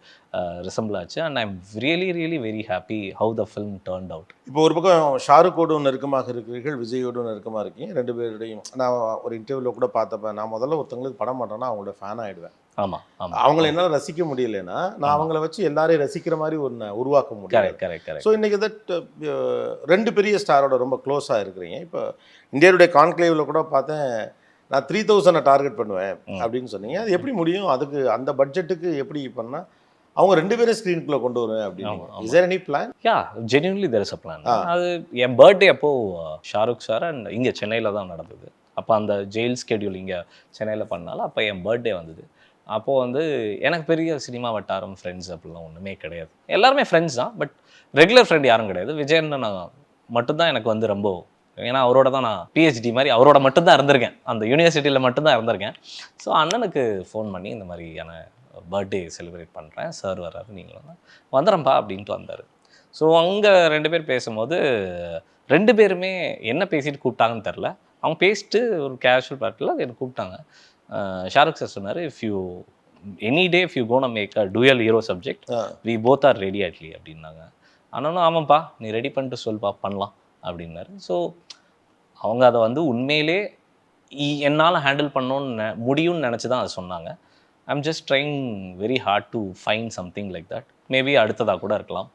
Speaker 2: ரிசம்பிள் ஆச்சு. And I am really really very happy how the film turned out.
Speaker 3: இப்போ ஒரு பக்கம் ஷாருக்கோடு நெருக்கமாக இருக்கிறீர்கள், விஜயோடு நெருக்கமாக இருக்கீங்க. 2 பேருடையும் நான் ஒரு இன்டர்வியூவில் கூட பார்த்தப்ப, நான் முதல்ல ஒருத்தவங்களுக்கு படம் பண்ணுறேன்னா அவங்களோட ஃபேன் ஆகிடுவேன்.
Speaker 2: ஆமாம் ஆமாம்.
Speaker 3: அவங்கள என்னால் ரசிக்க முடியலைன்னா நான் அவங்கள வச்சு எல்லாரையும் ரசிக்கிற மாதிரி ஒன்று உருவாக்க முடியும்.
Speaker 2: Correct correct correct.
Speaker 3: ஸோ இன்றைக்கி தட் 2 பெரிய ஸ்டாரோட ரொம்ப க்ளோஸாக இருக்கிறீங்க. இப்போ இந்தியாவுடைய கான்க்ளேவில் கூட பார்த்தேன், நான் 3000 டார்கெட் பண்ணுவேன் அப்படின்னு சொன்னீங்க. அது எப்படி முடியும்? அதுக்கு அந்த பட்ஜெட்டுக்கு எப்படி பண்ணால் அவங்க 2 பேரும் ஸ்க்ரீனுக்குள்ளே கொண்டு வருவேன் அப்படின்னு? Is there any plan?
Speaker 2: Ya, genuinely there is a plan. அது என் பர்த்டே அப்போ ஷாருக் சார் அண்ட் இங்கே சென்னையில் தான் நடந்தது. அப்போ அந்த ஜெயில் ஸ்கெடியூல் இங்கே சென்னையில் பண்ணாலும் அப்போ என் பர்த்டே வந்தது. அப்போது வந்து எனக்கு பெரிய சினிமா வட்டாரம் ஃப்ரெண்ட்ஸ் அப்படிலாம் ஒன்றுமே கிடையாது. எல்லாருமே ஃப்ரெண்ட்ஸ் தான், பட் ரெகுலர் ஃப்ரெண்ட் யாரும் கிடையாது. விஜயன் நான் மட்டும்தான் எனக்கு வந்து ரொம்ப, ஏன்னா அவரோட தான் நான் பிஹெச்டி மாதிரி அவரோட மட்டும்தான் இருந்திருக்கேன், அந்த யூனிவர்சிட்டியில் மட்டும்தான் இருந்திருக்கேன். ஸோ அண்ணனுக்கு ஃபோன் பண்ணி இந்த மாதிரியான பர்த்டே செலிப்ரேட் பண்ணுறேன், சார் வர்றாரு, நீங்களும் வந்துடுறேன்ப்பா அப்படின்ட்டு வந்தார். ஸோ அங்கே 2 பேர் பேசும்போது 2 பேருமே என்ன பேசிட்டு கூப்பிட்டாங்கன்னு தெரில. அவங்க பேசிட்டு ஒரு கேஷுவல் பார்ட்டில் அது எனக்கு கூப்பிட்டாங்க. ஷாருக் சார் சொன்னார், if you any day if you gonna make a dual hero subject we both are ready Atlee அப்படின்னாங்க. ஆனாலும் ஆமாம்ப்பா நீ ரெடி பண்ணிட்டு சொல்ப்பா பண்ணலாம் அப்படின்னாரு. ஸோ அவங்க அதை வந்து உண்மையிலே என்னால் ஹேண்டில் பண்ணணும்னு முடியும்னு நினச்சி தான் அதை சொன்னாங்க. I'm just trying very hard to find something like that. Maybe அடுத்ததாக கூட இருக்கலாம்,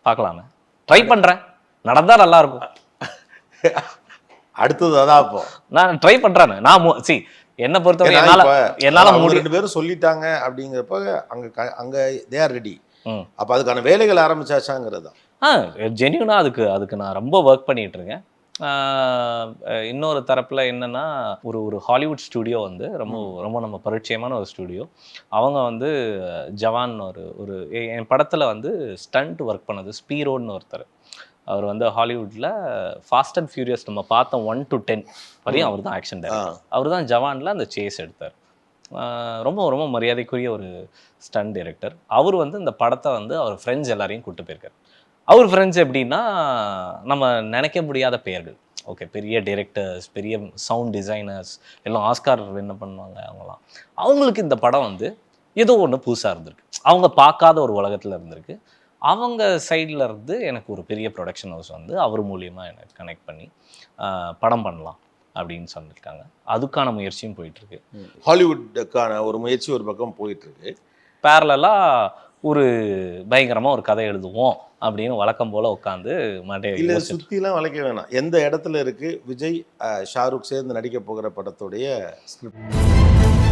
Speaker 2: பார்க்கலாமே. ட்ரை பண்ணுறேன், நடந்தால் நல்லாயிருக்கும்.
Speaker 3: அடுத்தது அதான் இப்போ
Speaker 2: நான் ட்ரை பண்ணுறேன். நான் என்னை பொறுத்தவரை என்னால்
Speaker 3: 2 பேரும் சொல்லிட்டாங்க அப்படிங்கிறப்ப அங்கே தே ஆர் ரெடி. அப்போ அதுக்கான வேலைகள் ஆரம்பிச்சாச்சாங்கிறது தான்.
Speaker 2: ஜென்யூனாக அதுக்கு நான் ரொம்ப ஒர்க் பண்ணிகிட்டு இருக்கேன். இன்னொரு தரப்பில் என்னென்னா ஒரு ஹாலிவுட் ஸ்டுடியோ வந்து ரொம்ப ரொம்ப நம்ம பரிச்சயமான ஒரு ஸ்டுடியோ. அவங்க வந்து ஜவான் ஒரு என் படத்தில் வந்து ஸ்டண்ட் ஒர்க் பண்ணது ஸ்பீரோன்னு ஒருத்தர். அவர் வந்து ஹாலிவுட்டில் ஃபாஸ்ட் அண்ட் ஃபியூரியஸ் நம்ம பார்த்தோம் 1 to 10 வரையும் அவர் தான் ஆக்ஷன் டைரக்டர். அவர் தான் ஜவானில் அந்த சேஸ் எடுத்தார். ரொம்ப ரொம்ப மரியாதைக்குரிய ஒரு ஸ்டன் டைரக்டர். அவர் வந்து இந்த படத்தை வந்து அவர் ஃப்ரெண்ட்ஸ் எல்லாரையும் கூப்பிட்டு போயிருக்கார். அவர் ஃப்ரெண்ட்ஸ் எப்படின்னா நம்ம நினைக்க முடியாத பெயர்கள். ஓகே, பெரிய டைரக்டர்ஸ், பெரிய சவுண்ட் டிசைனர்ஸ், எல்லாம் ஆஸ்கார் வின் பண்ணுவாங்க. அவங்களுக்கு இந்த படம் வந்து ஏதோ ஒன்று புதுசாக இருந்திருக்கு, அவங்க பார்க்காத ஒரு உலகத்தில் இருந்திருக்கு. அவங்க சைடில் இருந்து எனக்கு ஒரு பெரிய ப்ரொடக்ஷன் ஹவுஸ் வந்து அவர் மூலியமாக எனக்கு கனெக்ட் பண்ணி படம் பண்ணலாம் அப்படின்னு சொல்லியிருக்காங்க. அதுக்கான முயற்சியும் போயிட்டுருக்கு.
Speaker 3: ஹாலிவுட்டுக்கான ஒரு முயற்சி ஒரு பக்கம் போயிட்டுருக்கு.
Speaker 2: பேரலாக ஒரு பயங்கரமாக ஒரு கதை எழுதுவோம் அப்படின்னு வழக்கம் போல் உட்காந்து
Speaker 3: இல்லை, சுற்றிலாம் வளைக்க வேணாம். எந்த இடத்துல இருக்குது விஜய் ஷாருக் சேர்ந்து நடிக்க போகிற படத்துடைய ஸ்கிரிப்ட்?